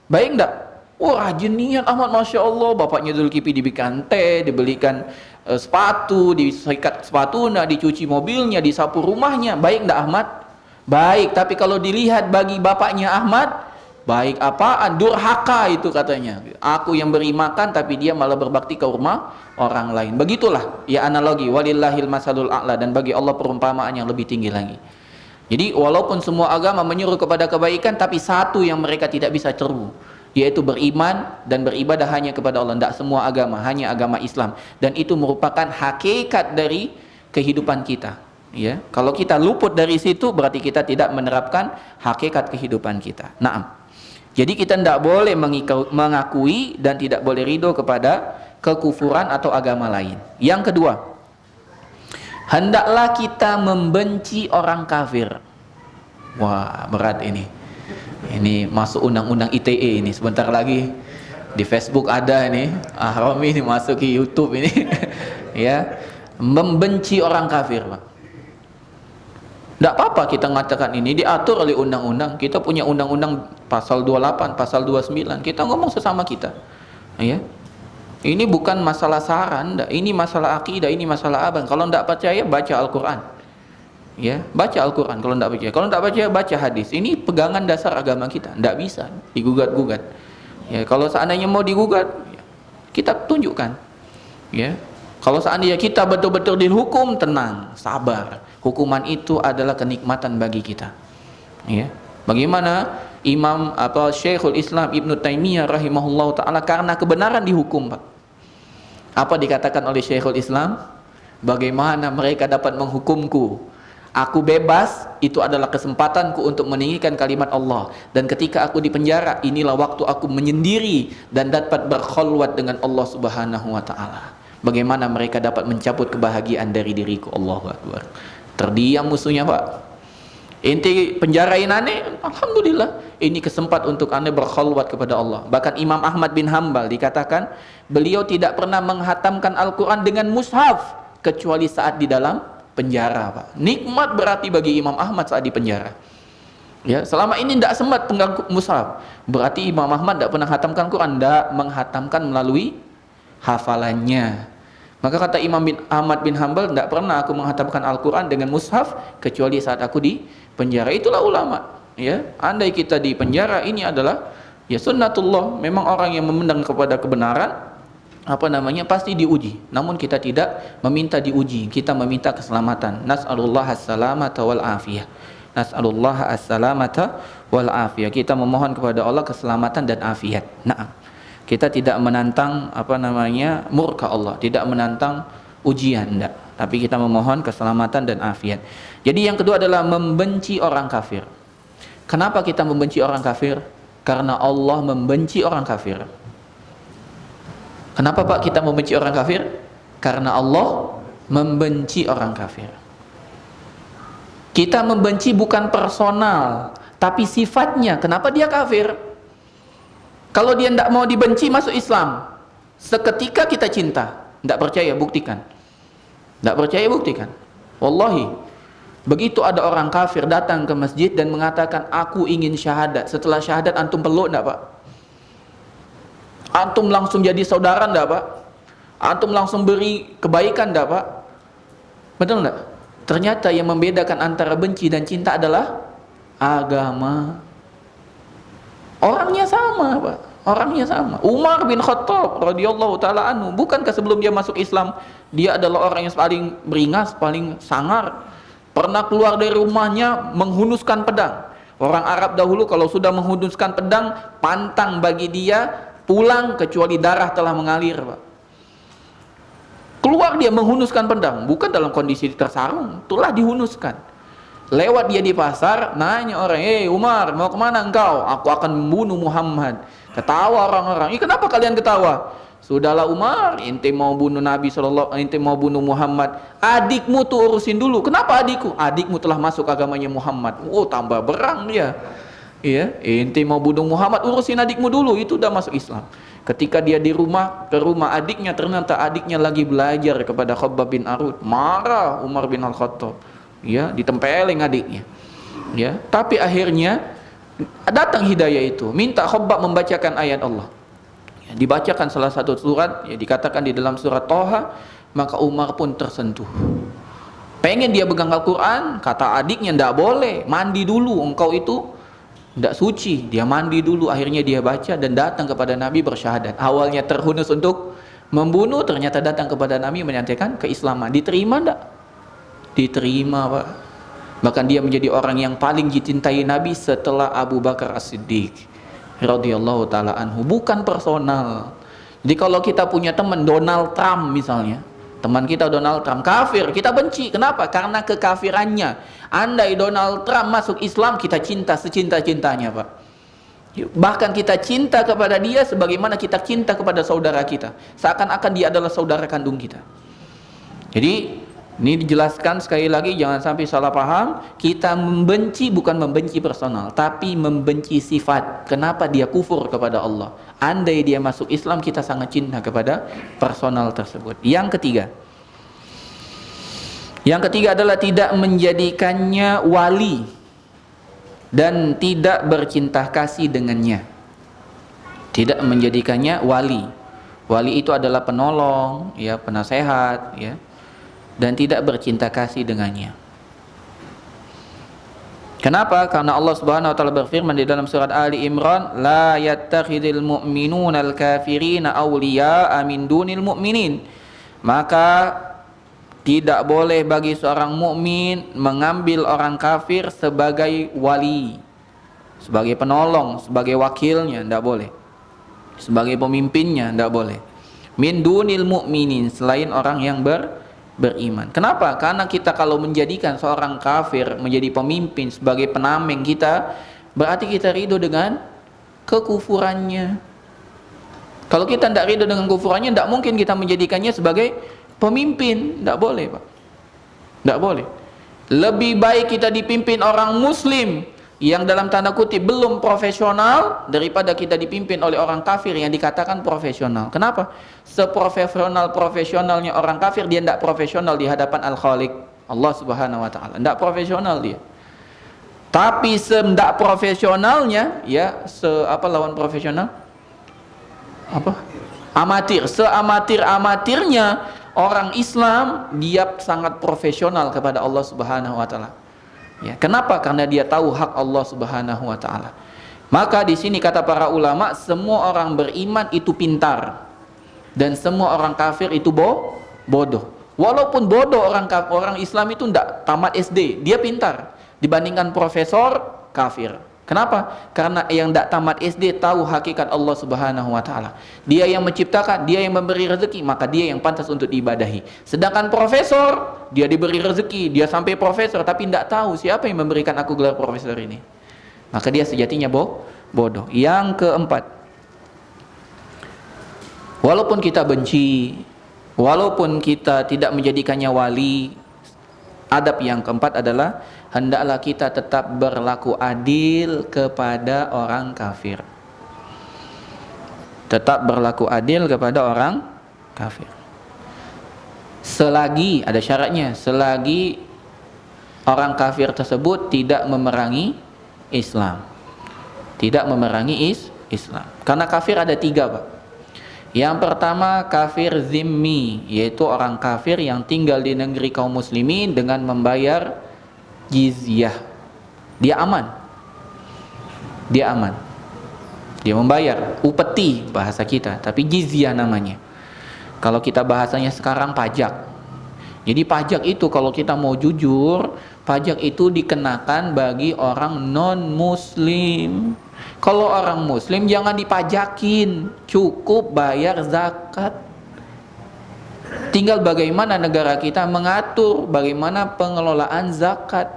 Baik enggak? Oh, rajin niat Ahmad, Masya Allah. Bapaknya Zulkifli diberikan teh, dibelikan sepatu, disikat sepatunya, dicuci mobilnya, disapu rumahnya. Baik enggak Ahmad? Baik, tapi kalau dilihat bagi bapaknya Ahmad, baik apaan? Durhaka itu katanya. Aku yang beri makan, tapi dia malah berbakti ke rumah orang lain. Begitulah ya analogi, walillahil masalul a'la, dan bagi Allah perumpamaan yang lebih tinggi lagi. Jadi walaupun semua agama menyuruh kepada kebaikan, tapi satu yang mereka tidak bisa ceru, yaitu beriman dan beribadah hanya kepada Allah. Tidak semua agama, hanya agama Islam. Dan itu merupakan hakikat dari kehidupan kita. Ya, kalau kita luput dari situ berarti kita tidak menerapkan hakikat kehidupan kita. Naam. Jadi kita tidak boleh mengakui dan tidak boleh ridho kepada kekufuran atau agama lain. Yang kedua, hendaklah kita membenci orang kafir. Wah, berat ini. Ini masuk undang-undang ITE ini. Sebentar lagi di Facebook ada ini. Romi ini masuk ke YouTube ini. Ya, membenci orang kafir, Pak. Tidak apa-apa kita mengatakan ini, diatur oleh undang-undang. Kita punya undang-undang pasal 28, pasal 29. Kita ngomong sesama kita. Ya. Ini bukan masalah saran, ini masalah akidah, ini masalah abang. Kalau tidak percaya, baca Al-Quran. Ya, baca Al-Quran kalau tidak percaya. Kalau tidak percaya, baca hadis. Ini pegangan dasar agama kita. Tidak bisa digugat-gugat. Ya, kalau seandainya mau digugat, kita tunjukkan. Ya. Kalau seandainya kita betul-betul dihukum, tenang, sabar. Hukuman itu adalah kenikmatan bagi kita. Ya. Bagaimana Imam Syekhul Islam Ibnu Taimiyah rahimahullah taala karena kebenaran dihukum, Pak. Apa dikatakan oleh Syekhul Islam? Bagaimana mereka dapat menghukumku? Aku bebas, itu adalah kesempatanku untuk meninggikan kalimat Allah. Dan ketika aku di penjara, inilah waktu aku menyendiri dan dapat berkhulwat dengan Allah Subhanahu wa taala. Bagaimana mereka dapat mencabut kebahagiaan dari diriku. Allahu Akbar. Terdiam musuhnya, Pak. Inti penjarain aneh, alhamdulillah, ini kesempatan untuk anda berkhulwat kepada Allah. Bahkan Imam Ahmad bin Hambal dikatakan beliau tidak pernah menghatamkan Al-Quran dengan mushaf kecuali saat di dalam penjara, Pak. Nikmat berarti bagi Imam Ahmad saat di penjara. Ya, selama ini tidak sempat pegang mushaf. Berarti Imam Ahmad tidak pernah hatamkan Quran, tidak menghatamkan melalui hafalannya. Maka kata Imam Ahmad bin Hambal, tidak pernah aku menghatamkan Al-Quran dengan mushaf kecuali saat aku di penjara. Itulah ulama. Ya, andai kita di penjara, ini adalah ya sunnatullah. Memang orang yang memendang kepada kebenaran pasti diuji. Namun kita tidak meminta diuji, kita meminta keselamatan. Nas'alullah as-salamata wal afiyah. Nas'alullah as-salamata wal afiyah. Kita memohon kepada Allah keselamatan dan afiat. Naam. Kita tidak menantang murka Allah, tidak menantang ujian, enggak. Tapi kita memohon keselamatan dan afiat. Jadi yang kedua adalah membenci orang kafir. Kenapa kita membenci orang kafir? Karena Allah membenci orang kafir. Kenapa, Pak, kita membenci orang kafir? Karena Allah membenci orang kafir. Kita membenci bukan personal, tapi sifatnya. Kenapa dia kafir? Kalau dia tidak mau dibenci, masuk Islam. Seketika kita cinta. Tidak percaya, buktikan. Tidak percaya, buktikan. Wallahi, begitu ada orang kafir datang ke masjid dan mengatakan, aku ingin syahadat. Setelah syahadat, antum peluk tidak, Pak? Antum langsung jadi saudara tidak, Pak? Antum langsung beri kebaikan tidak, Pak? Betul tidak? Ternyata yang membedakan antara benci dan cinta adalah agama. Orangnya sama, Pak. Orangnya sama. Umar bin Khattab radhiyallahu taala anhu, bukankah sebelum dia masuk Islam, dia adalah orang yang paling beringas, paling sangar. Pernah keluar dari rumahnya menghunuskan pedang. Orang Arab dahulu kalau sudah menghunuskan pedang, pantang bagi dia pulang kecuali darah telah mengalir, Pak. Keluar dia menghunuskan pedang, bukan dalam kondisi tersarung, itulah dihunuskan. Lewat dia di pasar, nanya orang, Umar, mau kemana engkau? Aku akan membunuh Muhammad. Ketawa orang-orang. Kenapa kalian ketawa? Sudahlah Umar, ente mau bunuh Nabi ente mau bunuh Muhammad. Adikmu tuh urusin dulu. Kenapa adikku? Adikmu telah masuk agamanya Muhammad. Oh, tambah berang dia. Iya, ente mau bunuh Muhammad, urusin adikmu dulu. Itu udah masuk Islam. Ketika dia ke rumah adiknya, ternyata adiknya lagi belajar kepada Khabbab bin Arud. Marah Umar bin Al-Khattab. Ya, ditempelin adiknya. Ya, tapi akhirnya datang hidayah itu. Minta Khabbab membacakan ayat Allah. Ya, dibacakan salah satu surat, ya dikatakan di dalam surat Toha, maka Umar pun tersentuh. Pengen dia pegang Al-Quran, kata adiknya ndak boleh, mandi dulu, engkau itu ndak suci. Dia mandi dulu, akhirnya dia baca dan datang kepada Nabi bersyahadat. Awalnya terhunus untuk membunuh, ternyata datang kepada Nabi menyampaikan keislaman. Diterima ndak? Diterima, Pak. Bahkan dia menjadi orang yang paling dicintai Nabi setelah Abu Bakar As-Siddiq radhiyallahu taala anhu. Bukan personal. Jadi kalau kita punya teman Donald Trump misalnya, Teman kita Donald Trump kafir, kita benci. Kenapa? Karena kekafirannya. Andai Donald Trump masuk Islam, kita cinta secinta-cintanya, Pak. Bahkan kita cinta kepada dia sebagaimana kita cinta kepada saudara kita. Seakan-akan dia adalah saudara kandung kita. Jadi ini dijelaskan sekali lagi, jangan sampai salah paham. Kita membenci bukan membenci personal, tapi membenci sifat. Kenapa dia kufur kepada Allah? Andai dia masuk Islam, kita sangat cinta kepada personal tersebut. Yang ketiga adalah tidak menjadikannya wali dan tidak bercinta kasih dengannya. Tidak menjadikannya wali. Wali itu adalah penolong, ya, penasehat, ya, dan tidak bercinta kasih dengannya. Kenapa? Karena Allah Subhanahu wa taala berfirman di dalam surat Ali Imran, la yattakhidul mu'minuna al-kafirina awliya'a min dunil mu'minin. Maka tidak boleh bagi seorang mukmin mengambil orang kafir sebagai wali, sebagai penolong, sebagai wakilnya, tidak boleh. Sebagai pemimpinnya, tidak boleh. Min dunil mu'minin, selain orang yang beriman. Kenapa? Karena kita kalau menjadikan seorang kafir menjadi pemimpin sebagai penameng kita, berarti kita ridho dengan kekufurannya. Kalau kita tidak ridho dengan kekufurannya, tidak mungkin kita menjadikannya sebagai pemimpin. Tidak boleh, Pak. Tidak boleh. Lebih baik kita dipimpin orang muslim yang dalam tanda kutip belum profesional daripada kita dipimpin oleh orang kafir yang dikatakan profesional. Kenapa? Seprofesional-profesionalnya orang kafir, dia tidak profesional di hadapan Al-Khaliq, Allah Subhanahu wa taala. Tidak profesional dia. Tapi tidak profesionalnya, ya, apa lawan profesional? Apa? Amatir. Seamatir-amatirnya orang Islam, dia sangat profesional kepada Allah Subhanahu wa taala. Ya, kenapa? Karena dia tahu hak Allah Subhanahu wa taala. Maka di sini kata para ulama, semua orang beriman itu pintar dan semua orang kafir itu bodoh. Walaupun bodoh orang Islam itu tidak tamat SD, dia pintar dibandingkan profesor kafir. Kenapa? Karena yang tidak tamat SD tahu hakikat Allah Subhanahu wa taala. Dia yang menciptakan, dia yang memberi rezeki, maka dia yang pantas untuk diibadahi. Sedangkan profesor, dia diberi rezeki, dia sampai profesor tapi tidak tahu siapa yang memberikan aku gelar profesor ini. Maka dia sejatinya bodoh. Yang keempat, walaupun kita benci, walaupun kita tidak menjadikannya wali, adab yang keempat adalah hendaklah kita tetap berlaku adil kepada orang kafir. Tetap berlaku adil kepada orang kafir. Selagi, ada syaratnya, selagi orang kafir tersebut tidak memerangi Islam. Tidak memerangi Islam. Karena kafir ada 3, Pak. Yang pertama kafir zimmi, yaitu orang kafir yang tinggal di negeri kaum muslimin dengan membayar jizyah. Dia aman. Dia membayar upeti bahasa kita, tapi jizyah namanya. Kalau kita bahasanya sekarang pajak. Jadi pajak itu kalau kita mau jujur, pajak itu dikenakan bagi orang non muslim. Kalau orang muslim jangan dipajakin, cukup bayar zakat. Tinggal bagaimana negara kita mengatur bagaimana pengelolaan zakat.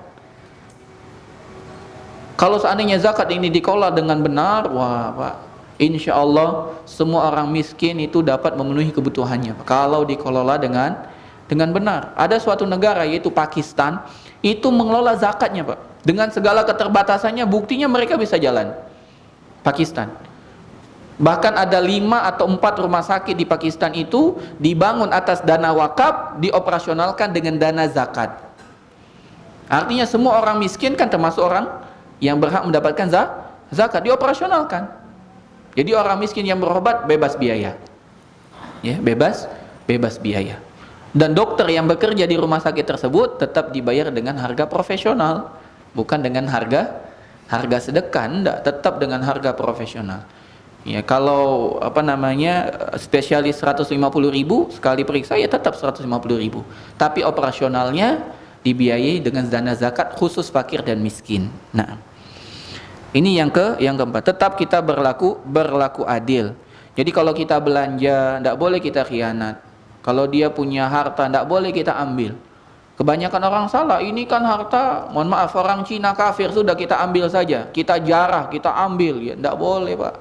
Kalau seandainya zakat ini dikelola dengan benar, wah Pak, insya Allah semua orang miskin itu dapat memenuhi kebutuhannya. Kalau dikelola dengan benar. Ada suatu negara yaitu Pakistan, itu mengelola zakatnya, Pak. Dengan segala keterbatasannya, buktinya mereka bisa jalan. Pakistan. Bahkan ada 5 atau 4 rumah sakit di Pakistan itu dibangun atas dana wakaf, dioperasionalkan dengan dana zakat. Artinya semua orang miskin kan termasuk orang yang berhak mendapatkan zakat, dioperasionalkan. Jadi orang miskin yang berobat bebas biaya. Ya, bebas biaya. Dan dokter yang bekerja di rumah sakit tersebut tetap dibayar dengan harga profesional, bukan dengan harga sedekah, enggak, tetap dengan harga profesional. Ya, kalau spesialis 150.000 sekali periksa, ya tetap 150.000. Tapi operasionalnya dibiayai dengan dana zakat khusus fakir dan miskin. Nah, ini yang keempat. Tetap kita berlaku adil. Jadi kalau kita belanja, tidak boleh kita khianat. Kalau dia punya harta, tidak boleh kita ambil. Kebanyakan orang salah, ini kan harta, mohon maaf, orang Cina kafir, sudah kita ambil saja, kita jarah, kita ambil, ya tidak boleh Pak.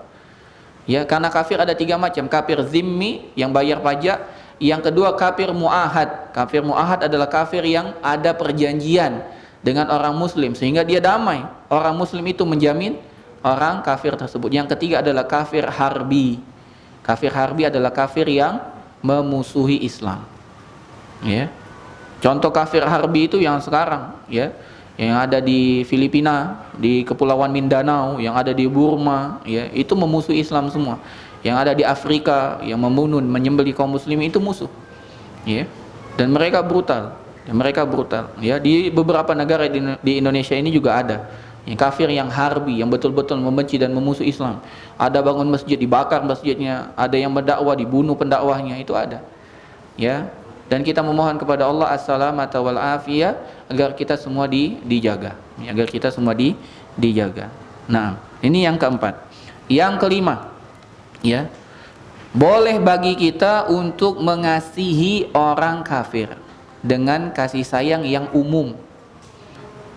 Ya, karena kafir ada 3 macam, kafir zimmi yang bayar pajak, yang kedua kafir muahad. Kafir muahad adalah kafir yang ada perjanjian dengan orang muslim sehingga dia damai. Orang muslim itu menjamin orang kafir tersebut. Yang ketiga adalah kafir harbi. Kafir harbi adalah kafir yang memusuhi Islam. Ya. Contoh kafir harbi itu yang sekarang, ya, yang ada di Filipina, di Kepulauan Mindanao, yang ada di Burma, ya, itu memusuhi Islam semua. Yang ada di Afrika, yang membunuh, menyembelih kaum muslimin, itu musuh, ya. Dan mereka brutal, ya. Di beberapa negara di Indonesia ini juga ada yang kafir yang harbi, yang betul-betul membenci dan memusuhi Islam. Ada bangun masjid, dibakar masjidnya, ada yang berdakwah, dibunuh pendakwahnya, itu ada, ya. Dan kita memohon kepada Allah as-salamata wal afiyah agar kita semua dijaga, agar kita semua dijaga. Nah, ini yang keempat. Yang kelima, ya, boleh bagi kita untuk mengasihi orang kafir dengan kasih sayang yang umum.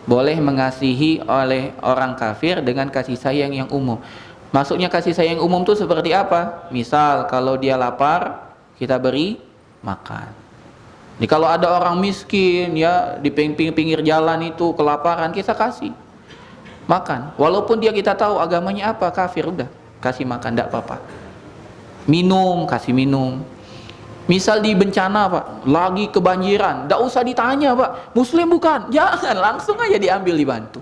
Boleh mengasihi oleh orang kafir dengan kasih sayang yang umum. Maksudnya kasih sayang umum itu seperti apa? Misal kalau dia lapar, kita beri makan. Jadi kalau ada orang miskin, ya, di pinggir jalan itu kelaparan, kita kasih makan. Walaupun dia kita tahu agamanya apa, kafir, udah kasih makan, tidak apa-apa. Minum, kasih minum. Misal di bencana Pak, lagi kebanjiran, tidak usah ditanya Pak, muslim bukan? Jangan, langsung aja diambil, dibantu.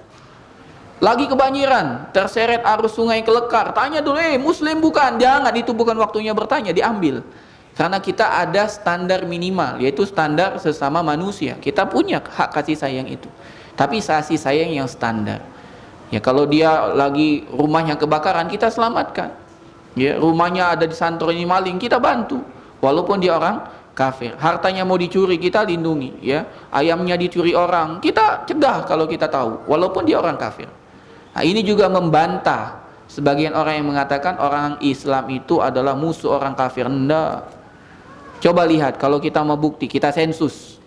Lagi kebanjiran, terseret arus sungai Kelekar, tanya dulu, muslim bukan? Jangan, itu bukan waktunya bertanya, diambil. Karena kita ada standar minimal, yaitu standar sesama manusia. Kita punya hak kasih sayang itu. Tapi kasih sayang yang standar. Ya, kalau dia lagi rumahnya kebakaran, kita selamatkan. Ya, rumahnya ada disantuni maling, kita bantu. Walaupun dia orang kafir. Hartanya mau dicuri, kita lindungi. Ya, ayamnya dicuri orang, kita cegah kalau kita tahu. Walaupun dia orang kafir. Nah, ini juga membantah sebagian orang yang mengatakan orang Islam itu adalah musuh orang kafir. Enggak. Coba lihat, kalau kita mau bukti, kita sensus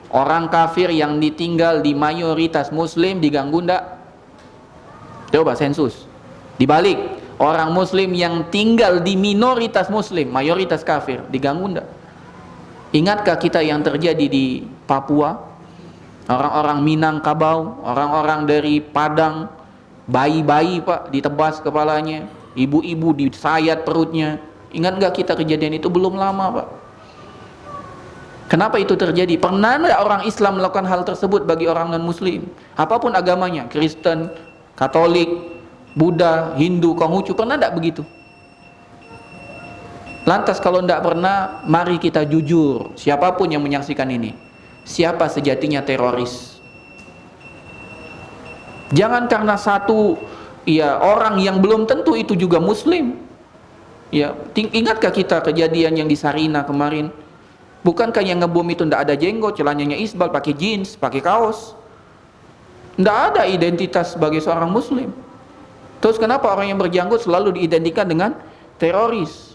orang kafir yang ditinggal di mayoritas muslim diganggu enggak? Coba sensus. Dibalik, orang muslim yang tinggal di minoritas muslim, mayoritas kafir, diganggu enggak? Ingatkah kita yang terjadi di Papua? Orang-orang Minangkabau, orang-orang dari Padang, bayi-bayi Pak ditebas kepalanya, ibu-ibu disayat perutnya. Ingat enggak kita kejadian itu? Belum lama Pak. Kenapa itu terjadi? Pernah tidak orang Islam melakukan hal tersebut bagi orang non-muslim? Apapun agamanya, Kristen, Katolik, Buddha, Hindu, Konghucu, pernah tidak begitu? Lantas kalau tidak pernah, mari kita jujur, siapapun yang menyaksikan ini, siapa sejatinya teroris? Jangan karena satu, ya, orang yang belum tentu itu juga muslim. Ya, ingatkah kita kejadian yang di Sarina kemarin? Bukankah yang ngebom itu tidak ada jenggot, celananya isbal, pakai jeans, pakai kaos? Tidak ada identitas sebagai seorang muslim. Terus kenapa orang yang berjanggut selalu diidentikan dengan teroris?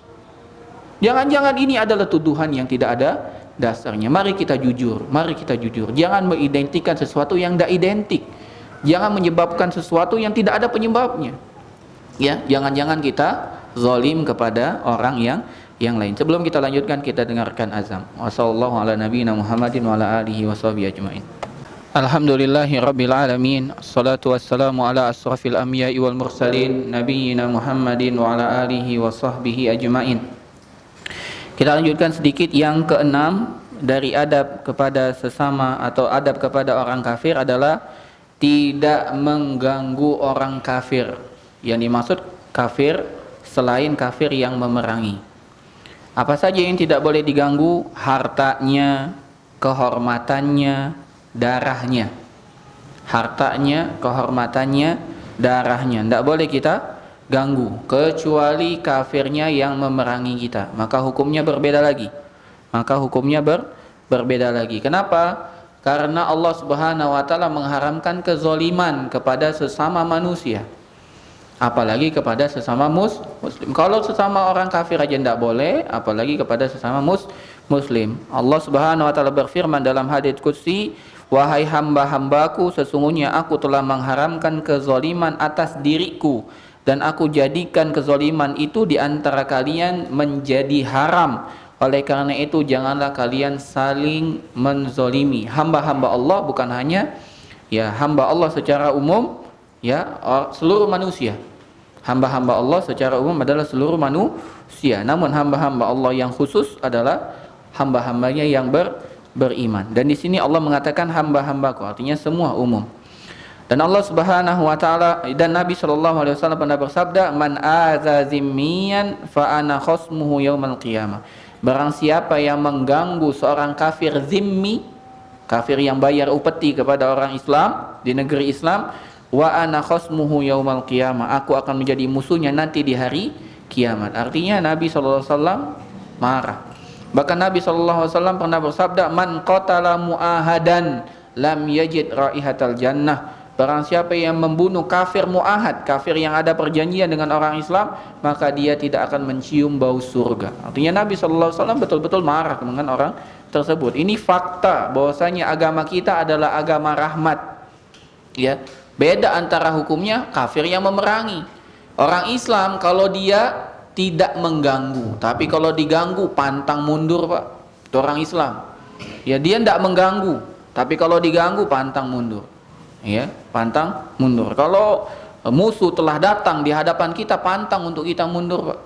Jangan-jangan ini adalah tuduhan yang tidak ada dasarnya. Mari kita jujur, mari kita jujur. Jangan mengidentikan sesuatu yang tidak identik. Jangan menyebabkan sesuatu yang tidak ada penyebabnya. Ya, jangan-jangan kita zalim kepada orang yang lain. Sebelum kita lanjutkan, kita dengarkan azan. Wassallallahu ala nabiyina Muhammadin wa ala alihi washabihi ajmain. Alhamdulillahirabbil alamin. Assalatu wassalamu ala asrafil anbiya'i wal mursalin nabiyyina Muhammadin wa ala alihi washabbihi ajmain. Kita lanjutkan sedikit yang keenam dari adab kepada sesama atau adab kepada orang kafir adalah tidak mengganggu orang kafir. Yang dimaksud kafir selain kafir yang memerangi. Apa saja yang tidak boleh diganggu? Hartanya, kehormatannya, darahnya. Hartanya, kehormatannya, darahnya. Tidak boleh kita ganggu. Kecuali kafirnya yang memerangi kita. Maka hukumnya berbeda lagi. Berbeda lagi. Kenapa? Karena Allah Subhanahu wa ta'ala mengharamkan kezoliman kepada sesama manusia. Apalagi kepada sesama muslim. Kalau sesama orang kafir aja tidak boleh, apalagi kepada sesama Muslim. Allah Subhanahu wa taala berfirman dalam hadits qudsi, wahai hamba-hambaku, sesungguhnya aku telah mengharamkan kezaliman atas diriku dan aku jadikan kezaliman itu di antara kalian menjadi haram. Oleh karena itu janganlah kalian saling menzalimi. Hamba-hamba Allah bukan hanya ya hamba Allah secara umum, ya seluruh manusia. Hamba-hamba Allah secara umum adalah seluruh manusia. Namun hamba-hamba Allah yang khusus adalah hamba-hambanya yang beriman. Dan di sini Allah mengatakan hamba-hambaku, artinya semua umum. Dan Allah Subhanahu wa taala dan Nabi sallallahu alaihi wasallam pernah bersabda, "Man aza zimmiyan fa ana khasmuhu yaumal qiyamah." Barang siapa yang mengganggu seorang kafir zimmi, kafir yang bayar upeti kepada orang Islam di negeri Islam, wa ana khasmuhu yaumal qiyamah, aku akan menjadi musuhnya nanti di hari kiamat. Artinya Nabi sallallahu alaihi wasallam marah. Bahkan Nabi SAW pernah bersabda, man qatala mu'ahadan lam yajid raihatal jannah. Barang siapa yang membunuh kafir mu'ahad, kafir yang ada perjanjian dengan orang Islam, maka dia tidak akan mencium bau surga. Artinya Nabi SAW betul-betul marah dengan orang tersebut. Ini fakta bahwasanya agama kita adalah agama rahmat. Ya, beda antara hukumnya kafir yang memerangi. Orang Islam kalau dia tidak mengganggu, tapi kalau diganggu pantang mundur, Pak. Itu orang Islam. Ya, dia tidak mengganggu, tapi kalau diganggu pantang mundur. Ya, pantang mundur. Kalau musuh telah datang di hadapan kita, pantang untuk kita mundur, Pak.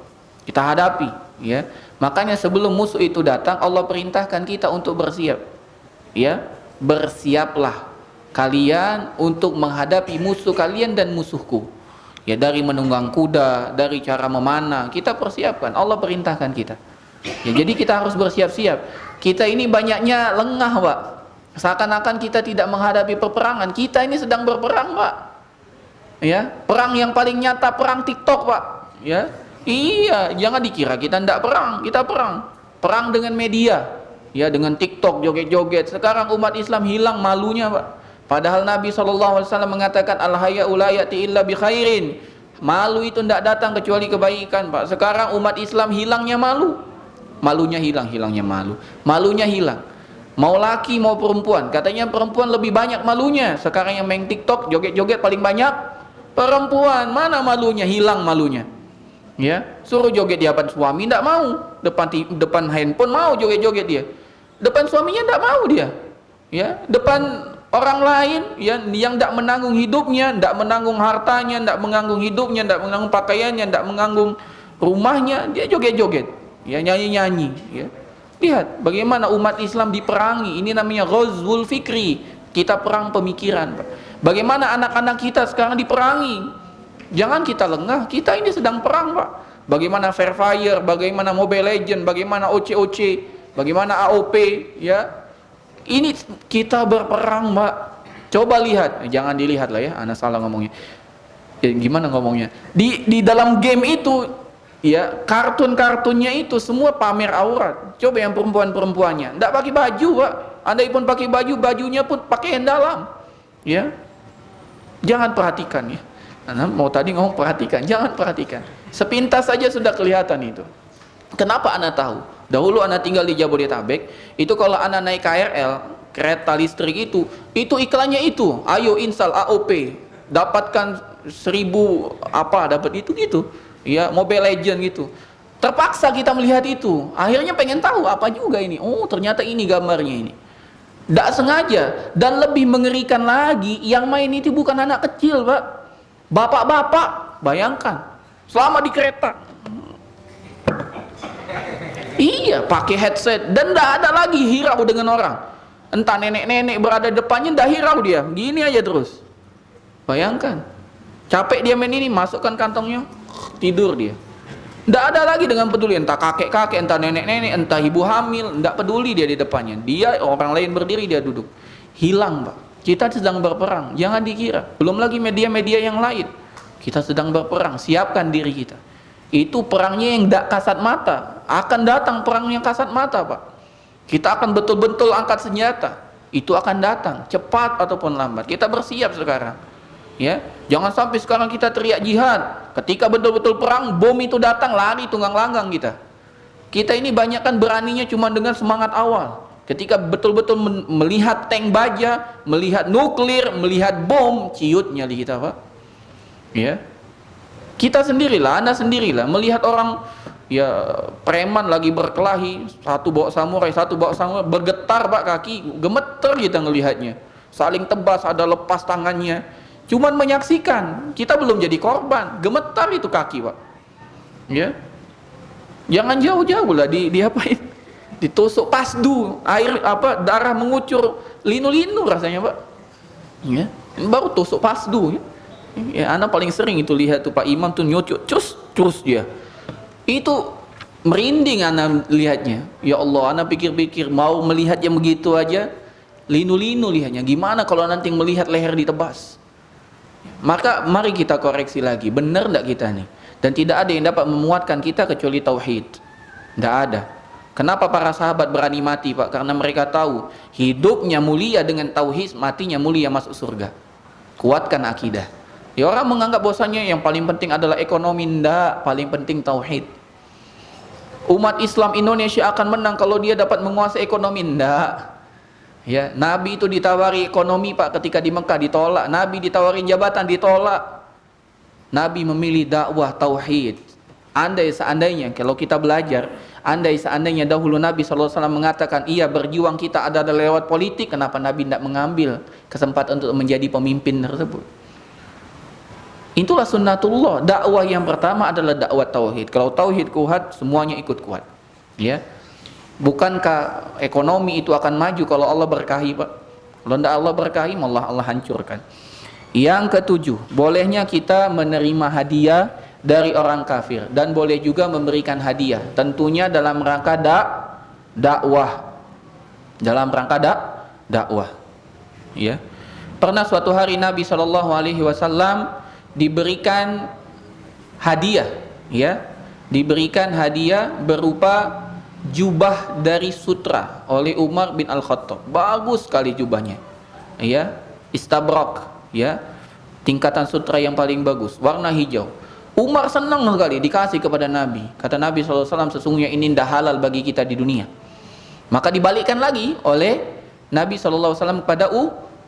Kita hadapi, ya. Makanya sebelum musuh itu datang, Allah perintahkan kita untuk bersiap. Ya, bersiaplah kalian untuk menghadapi musuh kalian dan musuhku. Ya, dari menunggang kuda, dari cara memanah, kita persiapkan. Allah perintahkan kita. Ya, jadi kita harus bersiap-siap. Kita ini banyaknya lengah, Pak. Seakan-akan kita tidak menghadapi peperangan. Kita ini sedang berperang, Pak. Ya, perang yang paling nyata perang TikTok, Pak. Ya, iya, jangan dikira kita tidak perang. Kita perang. Perang dengan media. Ya, dengan TikTok, joget-joget. Sekarang umat Islam hilang malunya, Pak. Padahal Nabi SAW mengatakan al-haya'u la ya'ti illa bi khairin. Malu itu tidak datang kecuali kebaikan, Pak. Sekarang umat Islam hilangnya malu. Malunya hilang, hilangnya malu. Malunya hilang. Mau laki mau perempuan. Katanya perempuan lebih banyak malunya. Sekarang yang main TikTok, joget-joget paling banyak perempuan. Mana malunya? Hilang malunya. Ya, suruh joget di hadapan suami tidak mau. Depan handphone mau joget-joget dia. Depan suaminya tidak mau dia. Ya, depan orang lain yang tidak menanggung hidupnya, tidak menanggung hartanya, tidak menanggung hidupnya, tidak menanggung pakaiannya, tidak menanggung rumahnya, dia joget-joget, ya, nyanyi-nyanyi. Ya. Lihat bagaimana umat Islam diperangi. Ini namanya ghazwul fikri. Kita perang pemikiran, Pak. Bagaimana anak-anak kita sekarang diperangi. Jangan kita lengah. Kita ini sedang perang, Pak. Bagaimana Free Fire, bagaimana Mobile Legend, bagaimana OCOC, bagaimana AOP, ya. Ini kita berperang, Mbak. Coba lihat, jangan dilihat lah ya, anak salah ngomongnya. Gimana ngomongnya? Di dalam game itu, ya, kartun-kartunnya itu semua pamer aurat. Coba yang perempuan-perempuannya, tidak pakai baju, Pak. Andai pun pakai baju, bajunya pun pakaian dalam. Ya, jangan perhatikan ya. Nah, mau tadi ngomong perhatikan, jangan perhatikan. Sepintas saja sudah kelihatan itu. Kenapa Anda tahu? Dahulu Anda tinggal di Jabodetabek, itu kalau Anda naik KRL, kereta listrik itu iklannya itu, ayo install AOP, dapatkan 1000 apa, dapat itu gitu. Ya, Mobile Legend gitu. Terpaksa kita melihat itu. Akhirnya pengen tahu apa juga ini. Oh, ternyata ini gambarnya ini. Tidak sengaja. Dan lebih mengerikan lagi, yang main itu bukan anak kecil, Pak. Bapak-bapak, bayangkan. Selama di kereta. Iya, pakai headset dan tidak ada lagi hirau dengan orang. Entah nenek-nenek berada di depannya, tidak hirau dia, gini aja terus. Bayangkan, capek dia main ini, masukkan kantongnya, tidur dia. Tidak ada lagi dengan peduli, entah kakek-kakek, entah nenek-nenek, entah ibu hamil, tidak peduli dia di depannya. Dia orang lain berdiri, dia duduk. Hilang, Pak. Kita sedang berperang, jangan dikira. Belum lagi media-media yang lain. Kita sedang berperang, siapkan diri kita. Itu perangnya yang tidak kasat mata. Akan datang perang yang kasat mata, Pak. Kita akan betul-betul angkat senjata. Itu akan datang, cepat ataupun lambat. Kita bersiap sekarang. Ya, jangan sampai sekarang kita teriak jihad. Ketika betul-betul perang, bom itu datang, lari tunggang langgang kita. Kita ini banyak kan beraninya cuma dengan semangat awal. Ketika betul-betul melihat tank baja, melihat nuklir, melihat bom, ciut nyali kita, Pak. Ya. Kita sendirilah, Anda sendirilah melihat orang ya preman lagi berkelahi, satu bawa samurai, bergetar Pak kaki, gemeter kita ngelihatnya. Saling tebas, ada lepas tangannya. Cuman menyaksikan, kita belum jadi korban, gemetar itu kaki, Pak. Ya. Jangan jauh-jauh lah diapain? Ditusuk pasdu, air darah mengucur, linu-linu rasanya, Pak. Ya. Baru tusuk pasdu ya. Ya, anak paling sering itu lihat tuh Pak Imam tuh nyucuk, cus dia. Itu merinding anak lihatnya. Ya Allah, anak pikir-pikir mau melihat yang begitu aja, linu-linu lihatnya. Gimana kalau nanti melihat leher ditebas? Maka mari kita koreksi lagi, benar enggak kita nih? Dan tidak ada yang dapat memuatkan kita kecuali tauhid. Tidak ada. Kenapa para sahabat berani mati, Pak? Karena mereka tahu hidupnya mulia dengan tauhid, matinya mulia masuk surga. Kuatkan akidah. Ya, orang menganggap bahwasanya yang paling penting adalah ekonomi. Tidak, paling penting tauhid. Umat Islam Indonesia akan menang kalau dia dapat menguasai ekonomi. Tidak. Ya, Nabi itu ditawari ekonomi, Pak, ketika di Mekah ditolak. Nabi ditawarin jabatan ditolak. Nabi memilih dakwah tauhid. Andai seandainya kalau kita belajar, andai seandainya dahulu Nabi SAW mengatakan iya berjuang kita ada lewat politik, kenapa Nabi tidak mengambil kesempatan untuk menjadi pemimpin tersebut? Itulah sunnatullah. Dakwah yang pertama adalah dakwah tauhid. Kalau tauhid kuat, semuanya ikut kuat. Ya. Bukankah ekonomi itu akan maju kalau Allah berkahi, Pak? Kalau tidak Allah berkahi, Allah hancurkan. Yang ketujuh, bolehnya kita menerima hadiah dari orang kafir dan boleh juga memberikan hadiah. Tentunya dalam rangka dakwah. Dalam rangka dakwah. Ya. Pernah suatu hari Nabi SAW diberikan hadiah, ya. Diberikan hadiah berupa jubah dari sutra oleh Umar bin Al-Khattab. Bagus sekali jubahnya. Ya, istabrak, ya. Tingkatan sutra yang paling bagus, warna hijau. Umar senang sekali dikasih kepada Nabi. Kata Nabi SAW, sesungguhnya ini tidak halal bagi kita di dunia. Maka dibalikkan lagi oleh Nabi SAW kepada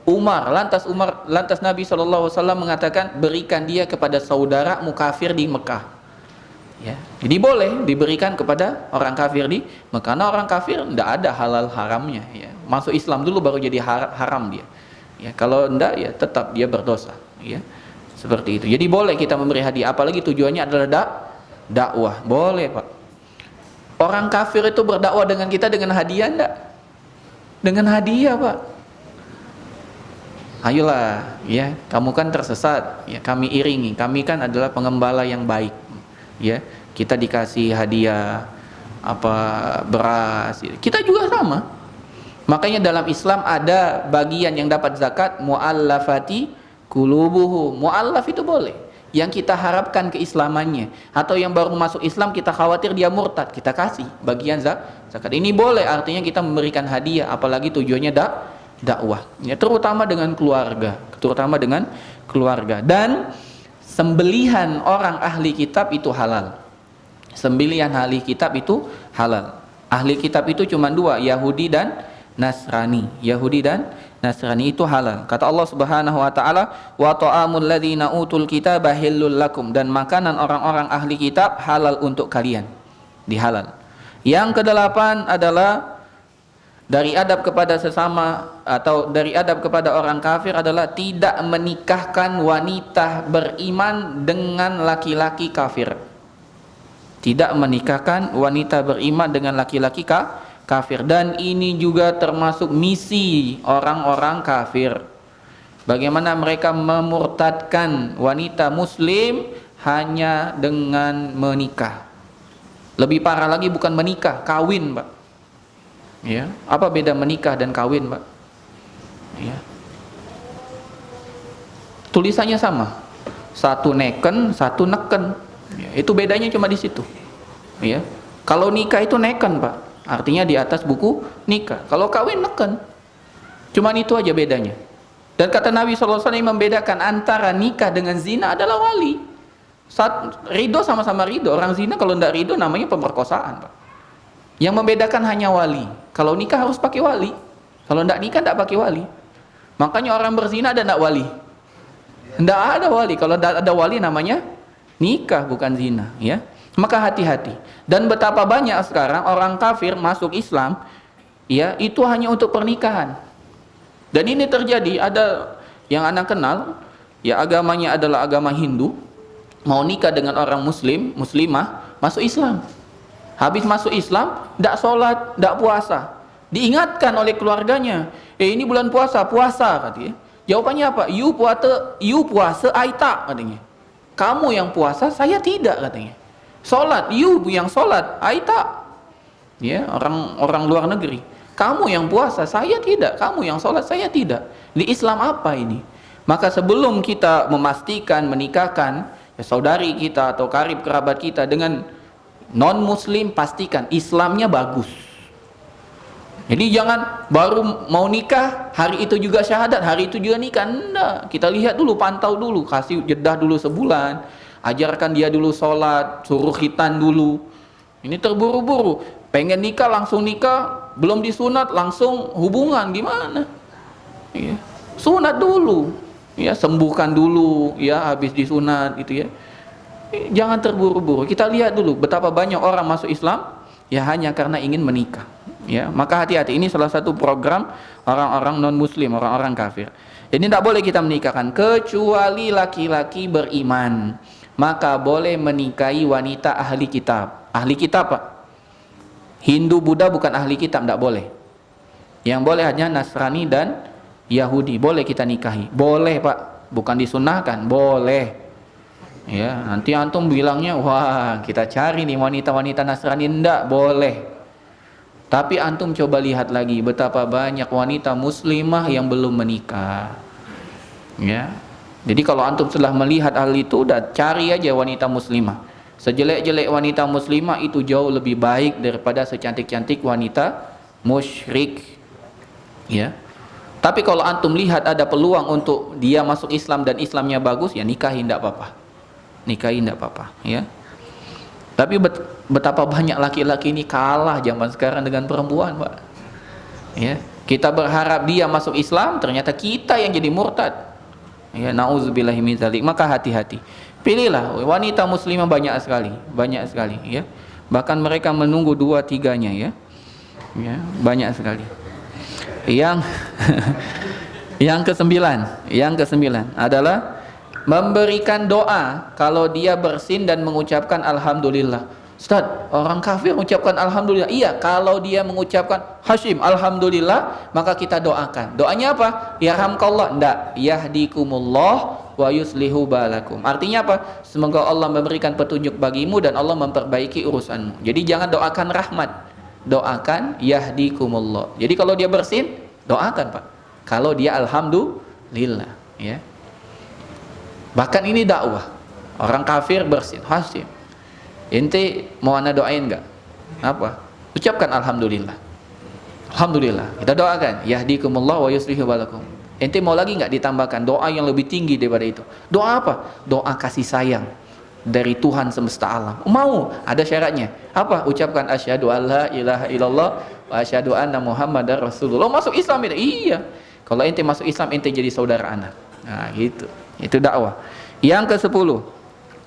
Umar. Lantas Nabi SAW mengatakan, berikan dia kepada saudaramu kafir di Mekah. Ya, jadi boleh diberikan kepada orang kafir di Mekah. Karena orang kafir tidak ada halal haramnya. Ya. Masuk Islam dulu baru jadi haram dia. Ya, kalau tidak ya tetap dia berdosa. Ya, seperti itu. Jadi boleh kita memberi hadiah, apalagi tujuannya adalah dakwah. Boleh, Pak. Orang kafir itu berdakwah dengan kita dengan hadiah enggak? Dengan hadiah, Pak. Ayolah, ya, kamu kan tersesat, ya, kami iringi. Kami kan adalah pengembala yang baik. Ya, kita dikasih hadiah beras. Kita juga sama. Makanya dalam Islam ada bagian yang dapat zakat, muallafati qulubuhum. Muallaf itu boleh. Yang kita harapkan keislamannya, atau yang baru masuk Islam kita khawatir dia murtad, kita kasih bagian zakat. Ini boleh, artinya kita memberikan hadiah, apalagi tujuannya dakwah. Ya, terutama dengan keluarga. Dan sembelihan orang ahli kitab itu halal. Sembelihan ahli kitab itu halal. Ahli kitab itu cuma dua, Yahudi dan Nasrani. Yahudi dan Nasrani itu halal. Kata Allah Subhanahu wa taala, "Wa ta'amul ladzina utul kitaba hillul lakum." Dan makanan orang-orang ahli kitab halal untuk kalian. Dihalal. Yang kedelapan adalah dari adab kepada sesama atau dari adab kepada orang kafir adalah tidak menikahkan wanita beriman dengan laki-laki kafir. Tidak menikahkan wanita beriman dengan laki-laki kafir. Dan ini juga termasuk misi orang-orang kafir. Bagaimana mereka memurtadkan wanita muslim hanya dengan menikah. Lebih parah lagi bukan menikah, kawin, Pak. Ya, apa beda menikah dan kawin, Pak? Ya. Tulisannya sama. Satu neken, satu neken. Ya, itu bedanya cuma di situ. Ya. Kalau nikah itu neken, Pak. Artinya di atas buku nikah. Kalau kawin neken. Cuman itu aja bedanya. Dan kata Nabi SAW membedakan antara nikah dengan zina adalah wali. Ridho sama-sama ridho. Orang zina kalau tidak ridho namanya pemerkosaan, Pak. Yang membedakan hanya wali. Kalau nikah harus pakai wali. Kalau tidak nikah tidak pakai wali. Makanya orang berzina ada tidak wali? Tidak ada wali. Kalau tidak ada wali namanya nikah, bukan zina, ya. Maka hati-hati. Dan betapa banyak sekarang orang kafir masuk Islam, ya, itu hanya untuk pernikahan. Dan ini terjadi, ada yang anak kenal, ya, agamanya adalah agama Hindu, mau nikah dengan orang muslim, muslimah, masuk Islam. Habis masuk Islam, tidak sholat, tidak puasa. Diingatkan oleh keluarganya, ini bulan puasa, katanya. Jawabannya apa? You puasa, I tak, katanya. Kamu yang puasa, saya tidak, katanya. Sholat, you yang sholat, I tak. Ya, orang luar negeri. Kamu yang puasa, saya tidak. Kamu yang sholat, saya tidak. Di Islam apa ini? Maka sebelum kita memastikan menikahkan ya, saudari kita atau karib kerabat kita dengan non muslim, pastikan Islamnya bagus. Jadi jangan baru mau nikah hari itu juga syahadat, hari itu juga nikah. Enggak, kita lihat dulu, pantau dulu, kasih jedah dulu sebulan, ajarkan dia dulu sholat, suruh khitan dulu. Ini terburu-buru, pengen nikah langsung nikah, belum disunat langsung hubungan, gimana? Ya, sunat dulu, ya, sembuhkan dulu, ya, habis disunat itu, ya. Jangan terburu-buru. Kita lihat dulu betapa banyak orang masuk Islam ya hanya karena ingin menikah, ya. Maka hati-hati, ini salah satu program orang-orang non muslim, orang-orang kafir. Jadi tidak boleh kita menikahkan kecuali laki-laki beriman. Maka boleh menikahi wanita ahli kitab. Ahli kitab, Pak. Hindu, Buddha bukan ahli kitab, tidak boleh. Yang boleh hanya Nasrani dan Yahudi. Boleh kita nikahi. Boleh, Pak. Bukan disunahkan, boleh. Ya, nanti antum bilangnya, wah, kita cari nih wanita-wanita Nasrani. Enggak, boleh. Tapi antum coba lihat lagi betapa banyak wanita muslimah yang belum menikah. Ya. Jadi kalau antum setelah melihat hal itu, udah cari aja wanita muslimah. Sejelek-jelek wanita muslimah itu jauh lebih baik daripada secantik-cantik wanita musyrik. Ya. Tapi kalau antum lihat ada peluang untuk dia masuk Islam dan Islamnya bagus, ya nikahi, enggak apa-apa. Nikahi tidak apa-apa, ya. Tapi betapa banyak laki-laki ini kalah zaman sekarang dengan perempuan, Pak. Ya, kita berharap dia masuk Islam, ternyata kita yang jadi murtad. Ya, nauzubillahi min dzalik. Maka hati-hati. Pilihlah wanita muslimah, banyak sekali, ya. Bahkan mereka menunggu 2-3-nya, ya. Ya, banyak sekali. Yang yang kesembilan adalah memberikan doa kalau dia bersin dan mengucapkan alhamdulillah. Ustaz, orang kafir mengucapkan alhamdulillah. Iya, kalau dia mengucapkan Hashim alhamdulillah, maka kita doakan. Doanya apa? Yarhamkallah. Enggak, yahdikumullah wa yuslihu balakum. Artinya apa? Semoga Allah memberikan petunjuk bagimu dan Allah memperbaiki urusanmu. Jadi jangan doakan rahmat, doakan yahdikumullah. Jadi kalau dia bersin, doakan, Pak. Kalau dia alhamdulillah, ya. Bahkan ini dakwah. Orang kafir bersin, Hashim, ente mau ana doain enggak? Apa? Ucapkan alhamdulillah. Alhamdulillah. Kita doakan, yahdikumullah wa yuslihu balakum. Ente mau lagi enggak ditambahkan doa yang lebih tinggi daripada itu? Doa apa? Doa kasih sayang dari Tuhan semesta alam. Mau? Ada syaratnya. Apa? Ucapkan asyhadu alla ilaha illallah wa asyhadu anna muhammadar rasulullah. Masuk Islam itu? Iya. Kalau ente masuk Islam, ente jadi saudara anak. Nah, gitu. Itu dakwah. Yang ke-10,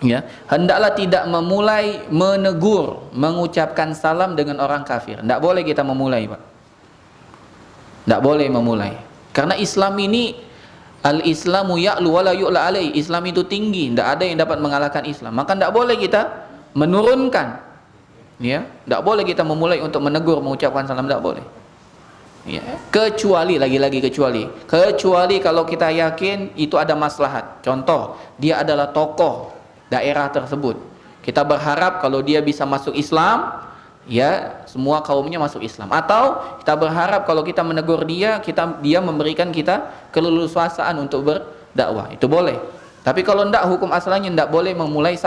ya, hendaklah tidak memulai menegur, mengucapkan salam dengan orang kafir. Tidak boleh kita memulai, Pak. Tidak boleh memulai. Karena Islam ini al-Islamu ya'lu wa la yu'la alai. Islam itu tinggi, tidak ada yang dapat mengalahkan Islam. Maka tidak boleh kita menurunkan. Ya, tidak boleh kita memulai untuk menegur, mengucapkan salam, tidak boleh. Ya, kecuali kecuali kalau kita yakin itu ada maslahat. Contoh, dia adalah tokoh daerah tersebut. Kita berharap kalau dia bisa masuk Islam, ya semua kaumnya masuk Islam. Atau kita berharap kalau kita menegur dia, dia memberikan kita keleluasaan untuk berdakwah. Itu boleh. Tapi kalau tidak, hukum asalnya tidak boleh memulai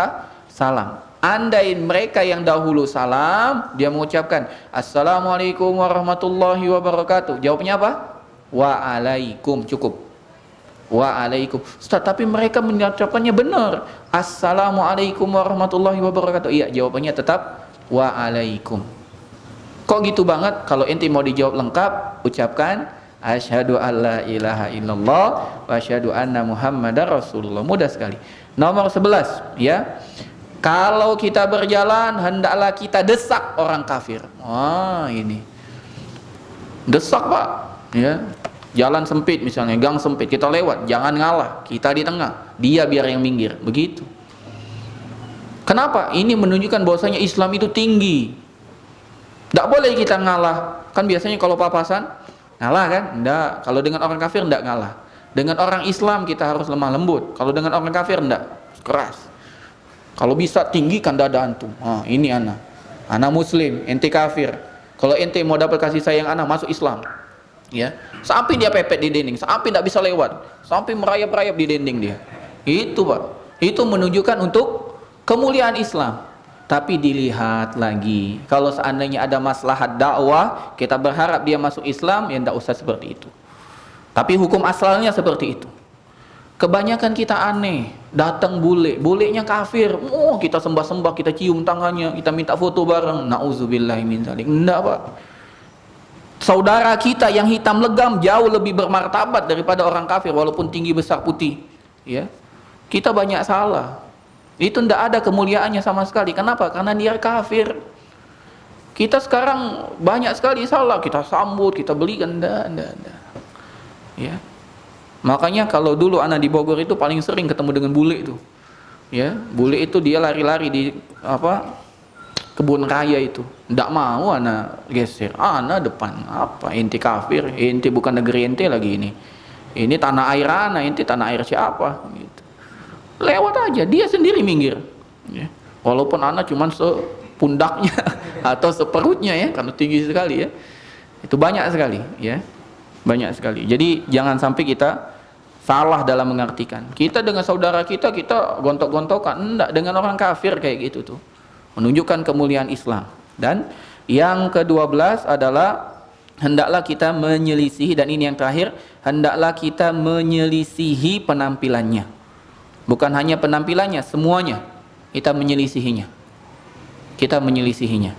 salam. Andai mereka yang dahulu salam, dia mengucapkan assalamualaikum warahmatullahi wabarakatuh. Jawabnya apa? Waalaikum, cukup. Waalaikum. Ustaz, tapi mereka mengucapkannya benar. Assalamualaikum warahmatullahi wabarakatuh. Iya, jawabannya tetap waalaikum. Kok gitu banget? Kalau ente mau dijawab lengkap, ucapkan asyhadu alla ilaha illallah wa asyhadu anna muhammadar rasulullah. Mudah sekali. Nomor 11, ya. Kalau kita berjalan, hendaklah kita desak orang kafir. Wah, ini. Desak, Pak. Ya. Jalan sempit misalnya, gang sempit, kita lewat, jangan ngalah. Kita di tengah, dia biar yang minggir. Begitu. Kenapa? Ini menunjukkan bahwasanya Islam itu tinggi. Tidak boleh kita ngalah. Kan biasanya kalau papasan ngalah kan? Tidak. Kalau dengan orang kafir tidak ngalah. Dengan orang Islam kita harus lemah lembut. Kalau dengan orang kafir tidak, keras. Kalau bisa tinggikan dada antum. Ini ana muslim, ente kafir. Kalau ente mau dapat kasih sayang ana, masuk Islam. Ya, sampai dia pepet di dinding, sampai tidak bisa lewat, sampai merayap-rayap di dinding dia. Itu, Pak. Itu menunjukkan untuk kemuliaan Islam. Tapi dilihat lagi, kalau seandainya ada maslahat dakwah, kita berharap dia masuk Islam, ya tidak usah seperti itu. Tapi hukum asalnya seperti itu. Kebanyakan kita aneh, datang bulenya kafir, kita sembah-sembah, kita cium tangannya, kita minta foto bareng. Nauzubillahi min dzalik. Enggak, Pak. Saudara kita yang hitam legam jauh lebih bermartabat daripada orang kafir walaupun tinggi besar putih. Ya. Kita banyak salah. Itu tidak ada kemuliaannya sama sekali. Kenapa? Karena dia kafir. Kita sekarang banyak sekali salah, kita sambut, kita belikan, enggak. Ya. Makanya kalau dulu anak di Bogor itu paling sering ketemu dengan bule itu. Ya, bule itu dia lari-lari di kebun raya itu. Ndak mau anak geser. Anak depan. Apa? Ente kafir, ente bukan negeri ente lagi ini. Ini tanah air anak, ente tanah air siapa? Gitu. Lewat aja, dia sendiri minggir. Ya. Walaupun anak cuman sepundaknya atau seperutnya ya, karena tinggi sekali ya. Itu banyak sekali ya. Banyak sekali. Jadi jangan sampai kita salah dalam mengartikan. Kita dengan saudara kita gontok-gontokan. Enggak, dengan orang kafir kayak gitu tuh. Menunjukkan kemuliaan Islam. Dan yang ke-12 adalah hendaklah kita menyelisihi, dan ini yang terakhir, hendaklah kita menyelisihi penampilannya. Bukan hanya penampilannya, semuanya kita menyelisihinya. Kita menyelisihinya.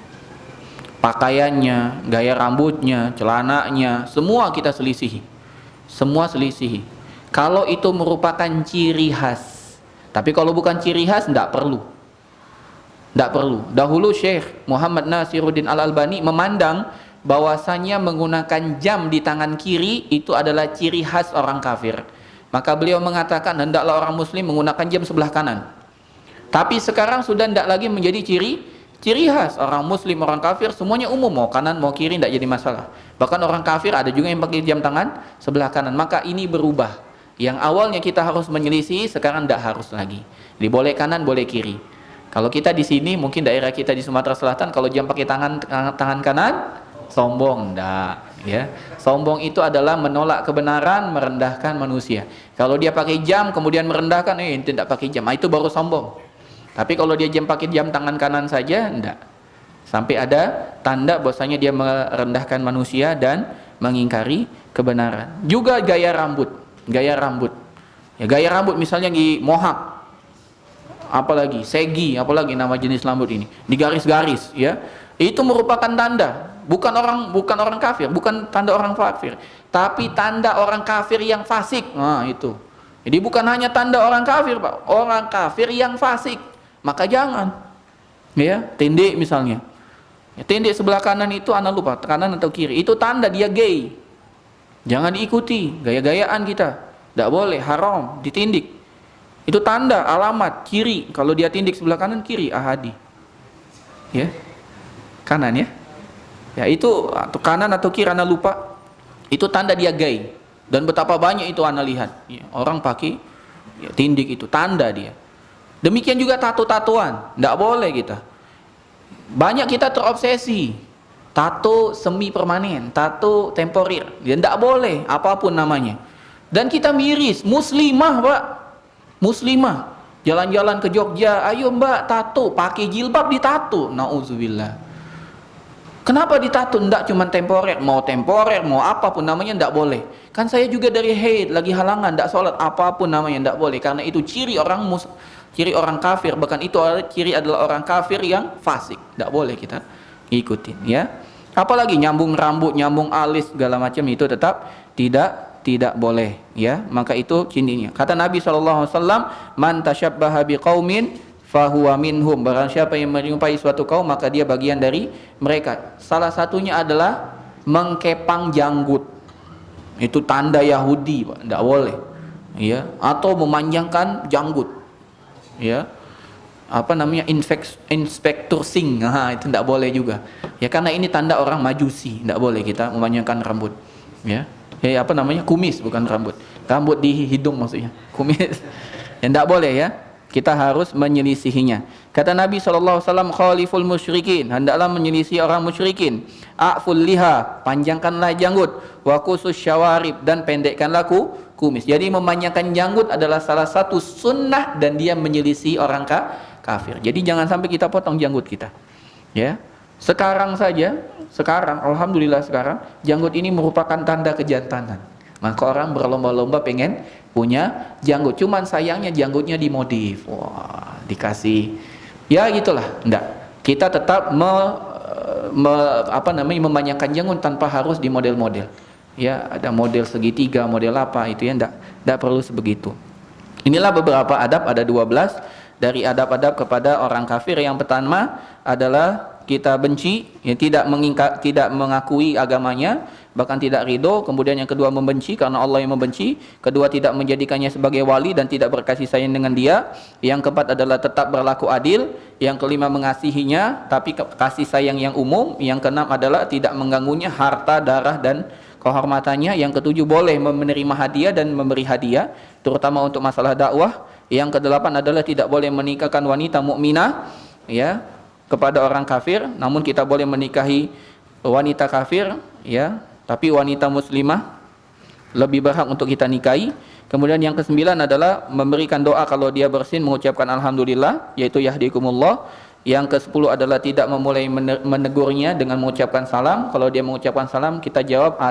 Pakaiannya, gaya rambutnya, celananya, semua kita selisihi. Semua selisihi. Kalau itu merupakan ciri khas. Tapi kalau bukan ciri khas, tidak perlu. Tidak perlu. Dahulu Syekh Muhammad Nasiruddin Al-Albani memandang bahwasanya menggunakan jam di tangan kiri itu adalah ciri khas orang kafir. Maka beliau mengatakan hendaklah orang muslim menggunakan jam sebelah kanan. Tapi sekarang sudah tidak lagi menjadi ciri khas. Orang muslim, orang kafir semuanya umum, mau kanan mau kiri tidak jadi masalah. Bahkan orang kafir ada juga yang pakai jam tangan sebelah kanan. Maka ini berubah. Yang awalnya kita harus menyelisih, sekarang tidak harus lagi. Jadi boleh kanan, boleh kiri. Kalau kita di sini, mungkin daerah kita di Sumatera Selatan, kalau jam pakai tangan kanan, sombong, enggak. Ya, sombong itu adalah menolak kebenaran, merendahkan manusia. Kalau dia pakai jam kemudian merendahkan, tidak pakai jam, itu baru sombong. Tapi kalau dia pakai jam tangan kanan saja, enggak. Sampai ada tanda bahwasanya dia merendahkan manusia dan mengingkari kebenaran. Juga gaya rambut. Ya, gaya rambut misalnya di mohak. Apalagi segi, apalagi nama jenis rambut ini. Digaris-garis, ya. Itu merupakan tanda, bukan orang kafir, bukan tanda orang kafir, tapi tanda orang kafir yang fasik. Nah, itu. Jadi bukan hanya tanda orang kafir, Pak. Orang kafir yang fasik. Maka jangan. Ya, tindih misalnya. Ya, tindih sebelah kanan itu anak lupa, kanan atau kiri. Itu tanda dia gay. Jangan diikuti gaya-gayaan kita. Tidak boleh, haram, ditindik. Itu tanda, alamat, kiri. Kalau dia tindik sebelah kanan, kiri, ahadi. Ya. Kanan ya. Ya, itu atau kanan atau kiri anak lupa. Itu tanda dia gay. Dan betapa banyak itu anak lihat. Ya, orang pakai ya, tindik itu tanda dia. Demikian juga tato-tatoan, tidak boleh kita. Banyak kita terobsesi. Tato semi permanen, tato temporer. Ya tidak boleh, apapun namanya. Dan kita miris, muslimah, Pak. Muslimah. Jalan-jalan ke Jogja, ayo Mbak tato, pakai jilbab ditato. Nauzubillah. Kenapa ditato? Tidak cuma temporer, mau apapun namanya tidak boleh. Kan saya juga dari haid, lagi halangan, tidak sholat, apapun namanya tidak boleh. Karena itu ciri orang kafir, bahkan itu ciri adalah orang kafir yang fasik. Tidak boleh kita ikutin, ya. Apalagi nyambung rambut, nyambung alis segala macam itu tetap tidak boleh, ya. Maka itu cirinya. Kata Nabi SAW, man tasyabbaha biqaumin fahuwa minhum. Barang siapa yang menyerupai suatu kaum maka dia bagian dari mereka. Salah satunya adalah mengkepang janggut. Itu tanda Yahudi, Pak. Tidak boleh, ya. Atau memanjangkan janggut, ya. Apa namanya, inspektur sing, itu tidak boleh juga, ya, karena ini tanda orang majusi. Tidak boleh kita memanjangkan rambut, ya. Apa namanya, kumis, bukan rambut di hidung maksudnya, kumis. Ya, tidak boleh, ya. Kita harus menyelisihinya. Kata Nabi SAW, khaliful musyrikin, hendaklah menyelisih orang musyrikin. A'ful liha, panjangkanlah janggut. Wa qusus syawarib, dan pendekkanlah kumis. Jadi memanjangkan janggut adalah salah satu sunnah, dan dia menyelisih orang kafir. Jadi jangan sampai kita potong janggut kita, ya. Sekarang alhamdulillah sekarang janggut ini merupakan tanda kejantanan. Maka orang berlomba-lomba pengen punya janggut. Cuman sayangnya janggutnya dimodif. Wah, dikasih. Ya gitulah. Enggak. Kita tetap memanjangkan janggut tanpa harus di model-model. Ya, ada model segitiga, model apa itu, ya, enggak perlu sebegitu. Inilah beberapa adab, ada 12 dari adab-adab kepada orang kafir. Yang pertama adalah kita benci, ya, tidak mengakui agamanya, bahkan tidak ridho. Kemudian yang kedua membenci karena Allah yang membenci. Kedua tidak menjadikannya sebagai wali dan tidak berkasih sayang dengan dia. Yang keempat adalah tetap berlaku adil. Yang kelima mengasihinya tapi kasih sayang yang umum. Yang keenam adalah tidak mengganggunya harta, darah dan kehormatannya. Yang ketujuh boleh menerima hadiah dan memberi hadiah, terutama untuk masalah dakwah. Yang kedelapan adalah tidak boleh menikahkan wanita mukminah, ya, kepada orang kafir. Namun kita boleh menikahi wanita kafir, ya, tapi wanita muslimah lebih berhak untuk kita nikahi. Kemudian yang kesembilan adalah memberikan doa kalau dia bersin, mengucapkan alhamdulillah, yaitu yahdikumullah. Yang ke-10 adalah tidak memulai menegurnya dengan mengucapkan salam. Kalau dia mengucapkan salam, kita jawab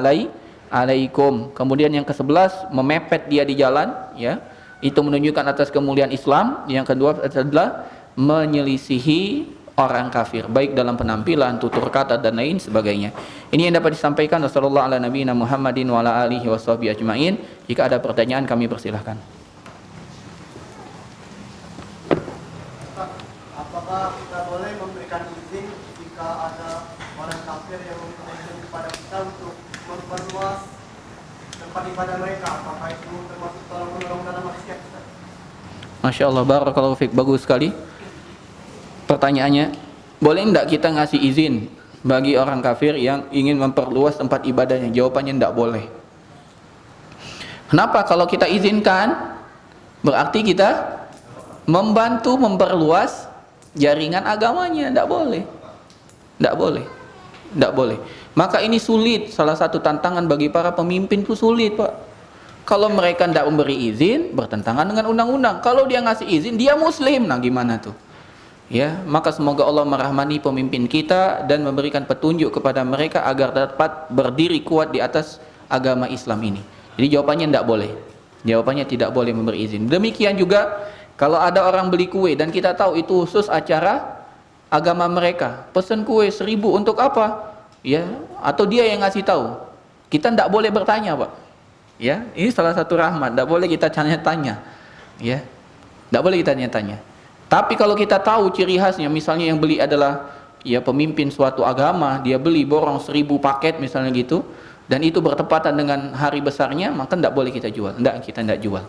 alaikum. Kemudian yang ke-11 memepet dia di jalan, ya. Itu menunjukkan atas kemuliaan Islam. Yang kedua adalah menyelisihi orang kafir, baik dalam penampilan, tutur kata dan lain sebagainya. Ini yang dapat disampaikan. Wassallallahu ala nabiyina Muhammadin wa ala alihi washabbihi ajmain. Jika ada pertanyaan kami persilahkan. Apakah kita boleh memberikan izin jika ada orang kafir yang meminta izin kepada kita untuk memperluas tempat ibadah mereka? Apakah itu termasuk tolong-menolong dalam maksiat? Masya Allah, barakallahu fiik, bagus sekali. Pertanyaannya, boleh tidak kita ngasih izin bagi orang kafir yang ingin memperluas tempat ibadahnya? Jawabannya tidak boleh. Kenapa? Kalau kita izinkan, berarti kita membantu memperluas jaringan agamanya. Tidak boleh. Tidak boleh. Tidak boleh. Maka ini sulit, salah satu tantangan bagi para pemimpin itu sulit, Pak. Kalau mereka tidak memberi izin, bertentangan dengan undang-undang. Kalau dia ngasih izin, dia muslim, nah gimana tuh? Ya, maka semoga Allah merahmati pemimpin kita dan memberikan petunjuk kepada mereka agar dapat berdiri kuat di atas agama Islam ini. Jadi jawabannya tidak boleh. Jawabannya tidak boleh memberi izin. Demikian juga kalau ada orang beli kue dan kita tahu itu khusus acara agama mereka, pesan kue 1000 untuk apa? Ya, atau dia yang ngasih tahu. Kita tidak boleh bertanya, Pak. Ya, ini salah satu rahmat. Tidak boleh kita tanya-tanya. Ya, tidak boleh kita tanya-tanya. Tapi kalau kita tahu ciri khasnya, misalnya yang beli adalah ya pemimpin suatu agama, dia beli borong 1000 paket misalnya gitu, dan itu bertepatan dengan hari besarnya, maka tidak boleh kita jual. Kita tidak jual.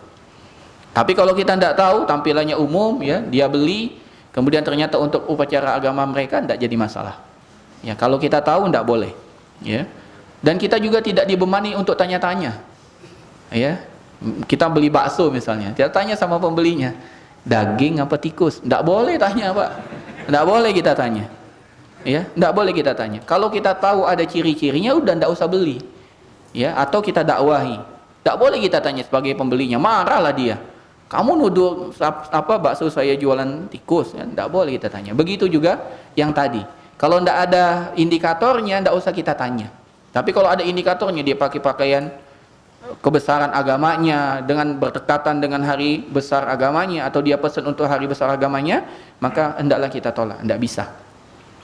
Tapi kalau kita tidak tahu, tampilannya umum, ya, dia beli, kemudian ternyata untuk upacara agama mereka, tidak jadi masalah. Ya, kalau kita tahu, tidak boleh. Ya, dan kita juga tidak dibebani untuk tanya-tanya. Ya, kita beli bakso misalnya, kita tanya sama pembelinya, daging apa tikus? Tidak boleh tanya, Pak. Tidak boleh kita tanya. Ya, tidak boleh kita tanya. Kalau kita tahu ada ciri-cirinya, udah tidak usah beli. Ya, atau kita dakwahi. Tidak boleh kita tanya sebagai pembelinya, marahlah dia. Kamu nuduh apa bakso saya jualan tikus? Ya, tidak boleh kita tanya. Begitu juga yang tadi. Kalau tidak ada indikatornya, tidak usah kita tanya. Tapi kalau ada indikatornya, dia pakai pakaian kebesaran agamanya dengan berdekatan dengan hari besar agamanya, atau dia pesan untuk hari besar agamanya, maka hendaklah kita tolak. Tidak bisa.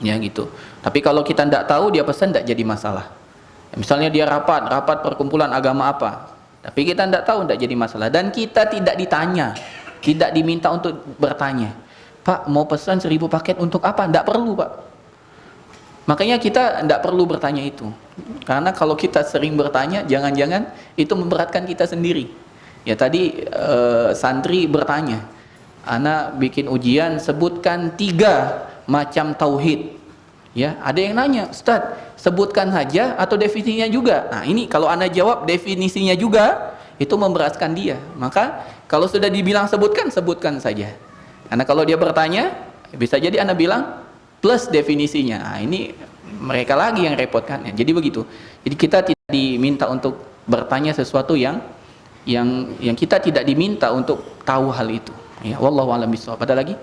Ya gitu. Tapi kalau kita tidak tahu dia pesan tidak jadi masalah. Misalnya dia rapat perkumpulan agama apa, tapi kita tidak tahu tidak jadi masalah. Dan kita tidak ditanya, tidak diminta untuk bertanya. Pak mau pesan 1000 paket untuk apa? Tidak perlu Pak. Makanya kita tidak perlu bertanya itu. Karena kalau kita sering bertanya, jangan-jangan itu memberatkan kita sendiri. Ya tadi santri bertanya, ana bikin ujian sebutkan 3 macam tauhid. Ya, ada yang nanya, Ustaz, sebutkan saja atau definisinya juga. Nah, ini kalau ana jawab definisinya juga, itu memberatkan dia. Maka kalau sudah dibilang sebutkan saja. Karena kalau dia bertanya, bisa jadi ana bilang plus definisinya. Nah, ini mereka lagi yang repotkan. Jadi begitu. Jadi kita tidak diminta untuk bertanya sesuatu yang kita tidak diminta untuk tahu hal itu. Ya, wallahu a'lam bishawab. Ada lagi?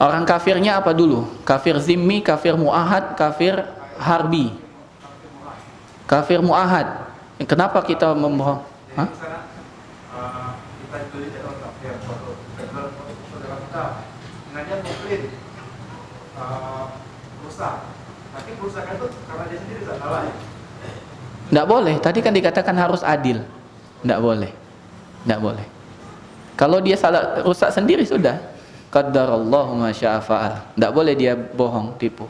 Orang kafirnya apa dulu? Kafir zimmi, kafir mu'ahad, kafir harbi. Kafir mu'ahad. Kenapa kita membohong? Hah? Kita itu orang kafir, saudara kita, sengaja mukmin, rusak. Tapi kerusakan itu karena dia sendiri salah ya? Tidak boleh. Tadi kan dikatakan harus adil. Tidak boleh. Tidak boleh. Kalau dia salah rusak sendiri sudah. Qaddarallahu ma syaa fa'al. Tidak boleh dia bohong, tipu.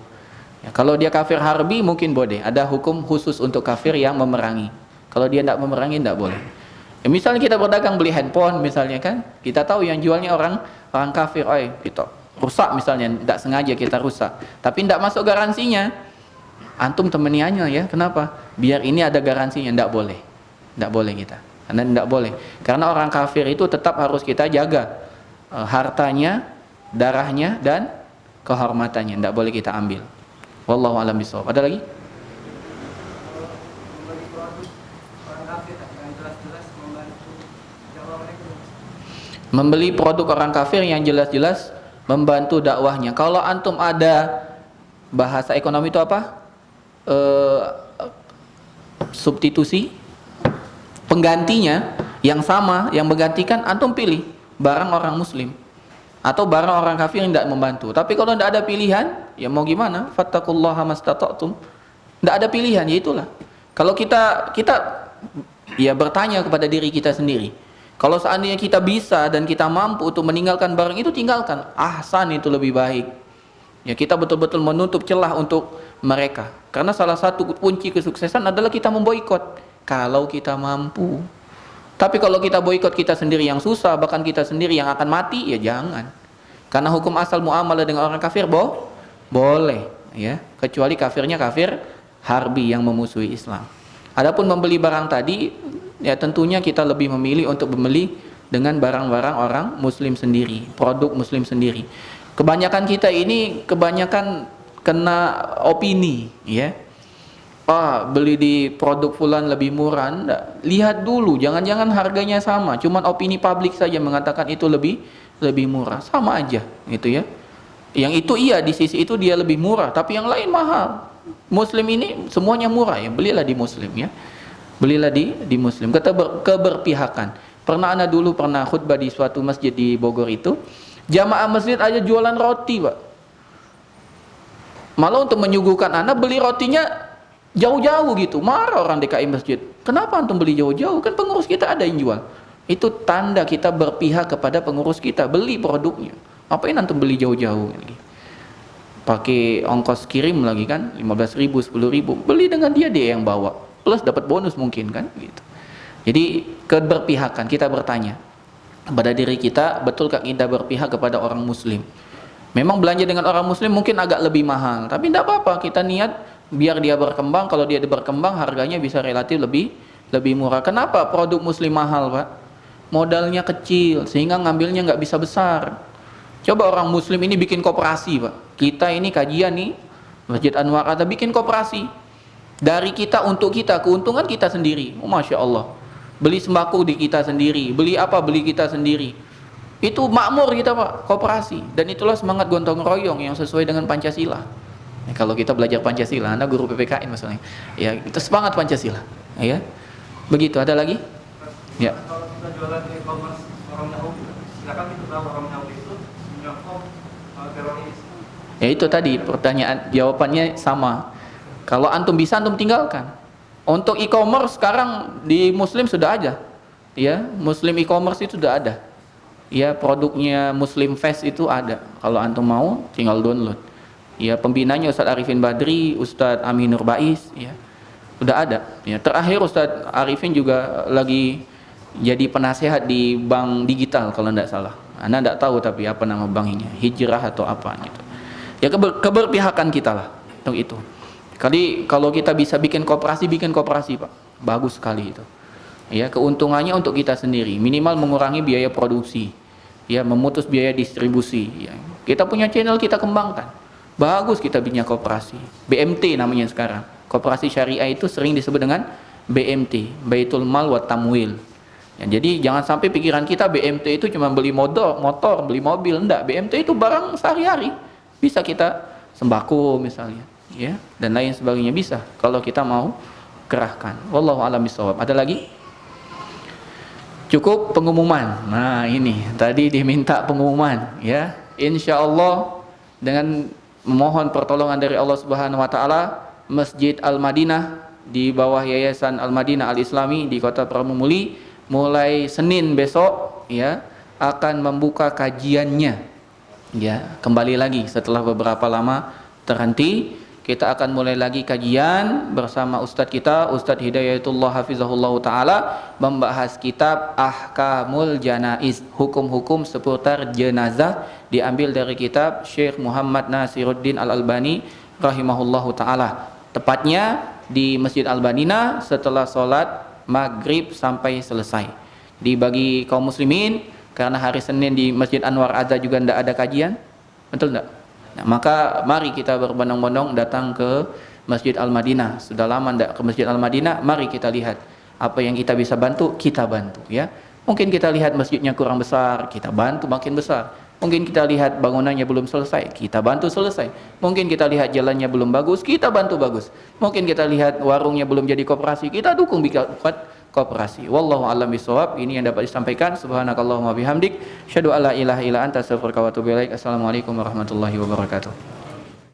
Ya, kalau dia kafir harbi mungkin boleh. Ada hukum khusus untuk kafir yang memerangi. Kalau dia tidak memerangi tidak boleh. Ya, misalnya kita berdagang beli handphone misalnya kan, kita tahu yang jualnya orang kafir, kita rusak misalnya, tidak sengaja kita rusak. Tapi tidak masuk garansinya. Antum temeniannya ya, kenapa? Biar ini ada garansinya, tidak boleh. Tidak boleh kita. Karena tidak boleh. Karena orang kafir itu tetap harus kita jaga. Hartanya, darahnya dan kehormatannya tidak boleh kita ambil. Wallahu a'lam bishawab. Ada lagi? Membeli produk orang kafir yang jelas-jelas membantu dakwahnya. Kalau antum ada bahasa ekonomi itu apa? Substitusi, penggantinya yang sama, yang menggantikan, antum pilih barang orang muslim atau barang orang kafir yang tidak membantu. Tapi kalau tidak ada pilihan, ya mau gimana? Fattaqullaha mastata'tum. Tidak ada pilihan, ya itulah. Kalau kita ya bertanya kepada diri kita sendiri. Kalau seandainya kita bisa dan kita mampu untuk meninggalkan barang itu, tinggalkan. Ahsan, itu lebih baik. Ya kita betul-betul menutup celah untuk mereka. Karena salah satu kunci kesuksesan adalah kita memboikot. Kalau kita mampu. Tapi kalau kita boikot kita sendiri yang susah, bahkan kita sendiri yang akan mati, ya jangan. Karena hukum asal muamalah dengan orang kafir boleh, ya, kecuali kafirnya kafir harbi yang memusuhi Islam. Adapun membeli barang tadi, ya tentunya kita lebih memilih untuk membeli dengan barang-barang orang muslim sendiri, produk muslim sendiri. Kebanyakan kita ini kena opini, ya. Beli di produk fulan lebih murah. Lihat dulu, jangan-jangan harganya sama, cuman opini publik saja mengatakan itu lebih murah, sama aja gitu ya. Yang itu iya, di sisi itu dia lebih murah, tapi yang lain mahal. Muslim ini semuanya murah, ya belilah di muslim, ya belilah di muslim. Keberpihakan. Pernah khutbah di suatu masjid di Bogor itu, jamaah masjid aja jualan roti Pak. Malah untuk menyuguhkan anak beli rotinya jauh-jauh gitu. Marah orang DKI masjid, kenapa antum beli jauh-jauh, kan pengurus kita ada yang jual. Itu tanda kita berpihak kepada pengurus kita, beli produknya. Ngapain antum beli jauh-jauh lagi, pakai ongkos kirim lagi kan, 15.000, 10.000, beli dengan dia yang bawa, plus dapat bonus mungkin kan gitu. Jadi keberpihakan, kita bertanya kepada diri kita, betulkah kita berpihak kepada orang muslim? Memang belanja dengan orang muslim mungkin agak lebih mahal, tapi tidak apa-apa, kita niat biar dia berkembang. Kalau dia berkembang, harganya bisa relatif lebih murah. Kenapa produk muslim mahal Pak? Modalnya kecil sehingga ngambilnya nggak bisa besar. Coba orang muslim ini bikin koperasi Pak. Kita ini kajian nih Masjid Anwar ada bikin koperasi, dari kita untuk kita, keuntungan kita sendiri. Masya Allah, beli sembako di kita sendiri, beli kita sendiri. Itu makmur kita Pak, koperasi. Dan itulah semangat gotong royong yang sesuai dengan Pancasila. Kalau kita belajar Pancasila, Anda guru PPKN misalnya, ya kita semangat Pancasila, ya begitu. Ada lagi? Ya. Kalau kita jualan di e-commerce orang Yahudi. Silakan kita tahu orang Yahudi itu menyokong teroris. Ya itu tadi pertanyaan, jawabannya sama. Kalau antum bisa, antum tinggalkan. Untuk e-commerce sekarang di Muslim sudah ada, ya, Muslim e-commerce itu sudah ada, ya, produknya Muslim Fest itu ada. Kalau antum mau, tinggal download. Ya, pembinanya Ustadz Arifin Badri, Ustadz Aminur Bais, ya, sudah ada. Ya, terakhir Ustadz Arifin juga lagi jadi penasehat di bank digital kalau tidak salah. Anda tidak tahu tapi apa nama banknya, Hijrah atau apa gitu. Ya keberpihakan kita lah untuk itu. Kali kalau kita bisa bikin koperasi Pak, bagus sekali itu. Ya, keuntungannya untuk kita sendiri, minimal mengurangi biaya produksi, ya, memutus biaya distribusi. Ya. Kita punya channel, kita kembangkan, bagus kita punya koperasi. BMT namanya sekarang, koperasi syariah itu sering disebut dengan BMT, Baitul Mal wa Tamwil. Ya, jadi jangan sampai pikiran kita BMT itu cuma beli motor, beli mobil, enggak. BMT itu barang sehari-hari, bisa kita sembako misalnya, ya, dan lain sebagainya bisa kalau kita mau kerahkan. Wallahu a'lam bishawab. Ada lagi? Cukup pengumuman. Nah, ini tadi diminta pengumuman, ya. Insya Allah dengan memohon pertolongan dari Allah Subhanahu wa taala, Masjid Al-Madinah di bawah Yayasan Al-Madinah Al-Islami di Kota Pramumuli mulai Senin besok, ya, akan membuka kajiannya. Ya, kembali lagi setelah beberapa lama terhenti, kita akan mulai lagi kajian bersama Ustadz kita, Ustadz Hidayatullah Hafizahullah Ta'ala, membahas kitab Ahkamul Janaiz, hukum-hukum seputar jenazah, diambil dari kitab Syekh Muhammad Nasiruddin Al-Albani rahimahullahu Ta'ala. Tepatnya di Masjid Al-Madinah setelah sholat maghrib sampai selesai. Dibagi kaum muslimin, karena hari Senin di Masjid Anwar Azza juga tidak ada kajian, betul tidak? Nah, maka mari kita berbondong-bondong datang ke Masjid Al-Madinah. Sudah lama tidak ke Masjid Al-Madinah, mari kita lihat apa yang kita bisa bantu, kita bantu, ya. Mungkin kita lihat masjidnya kurang besar, kita bantu makin besar. Mungkin kita lihat bangunannya belum selesai, kita bantu selesai. Mungkin kita lihat jalannya belum bagus, kita bantu bagus. Mungkin kita lihat warungnya belum jadi koperasi, kita dukung buat koperasi. Wallahu a'lam bishawab. Ini yang dapat disampaikan. Subhanakallahumma bihamdik, syadu alla ilaha illa anta astaghfiruka wa atubu ilaik. Assalamualaikum warahmatullahi wabarakatuh.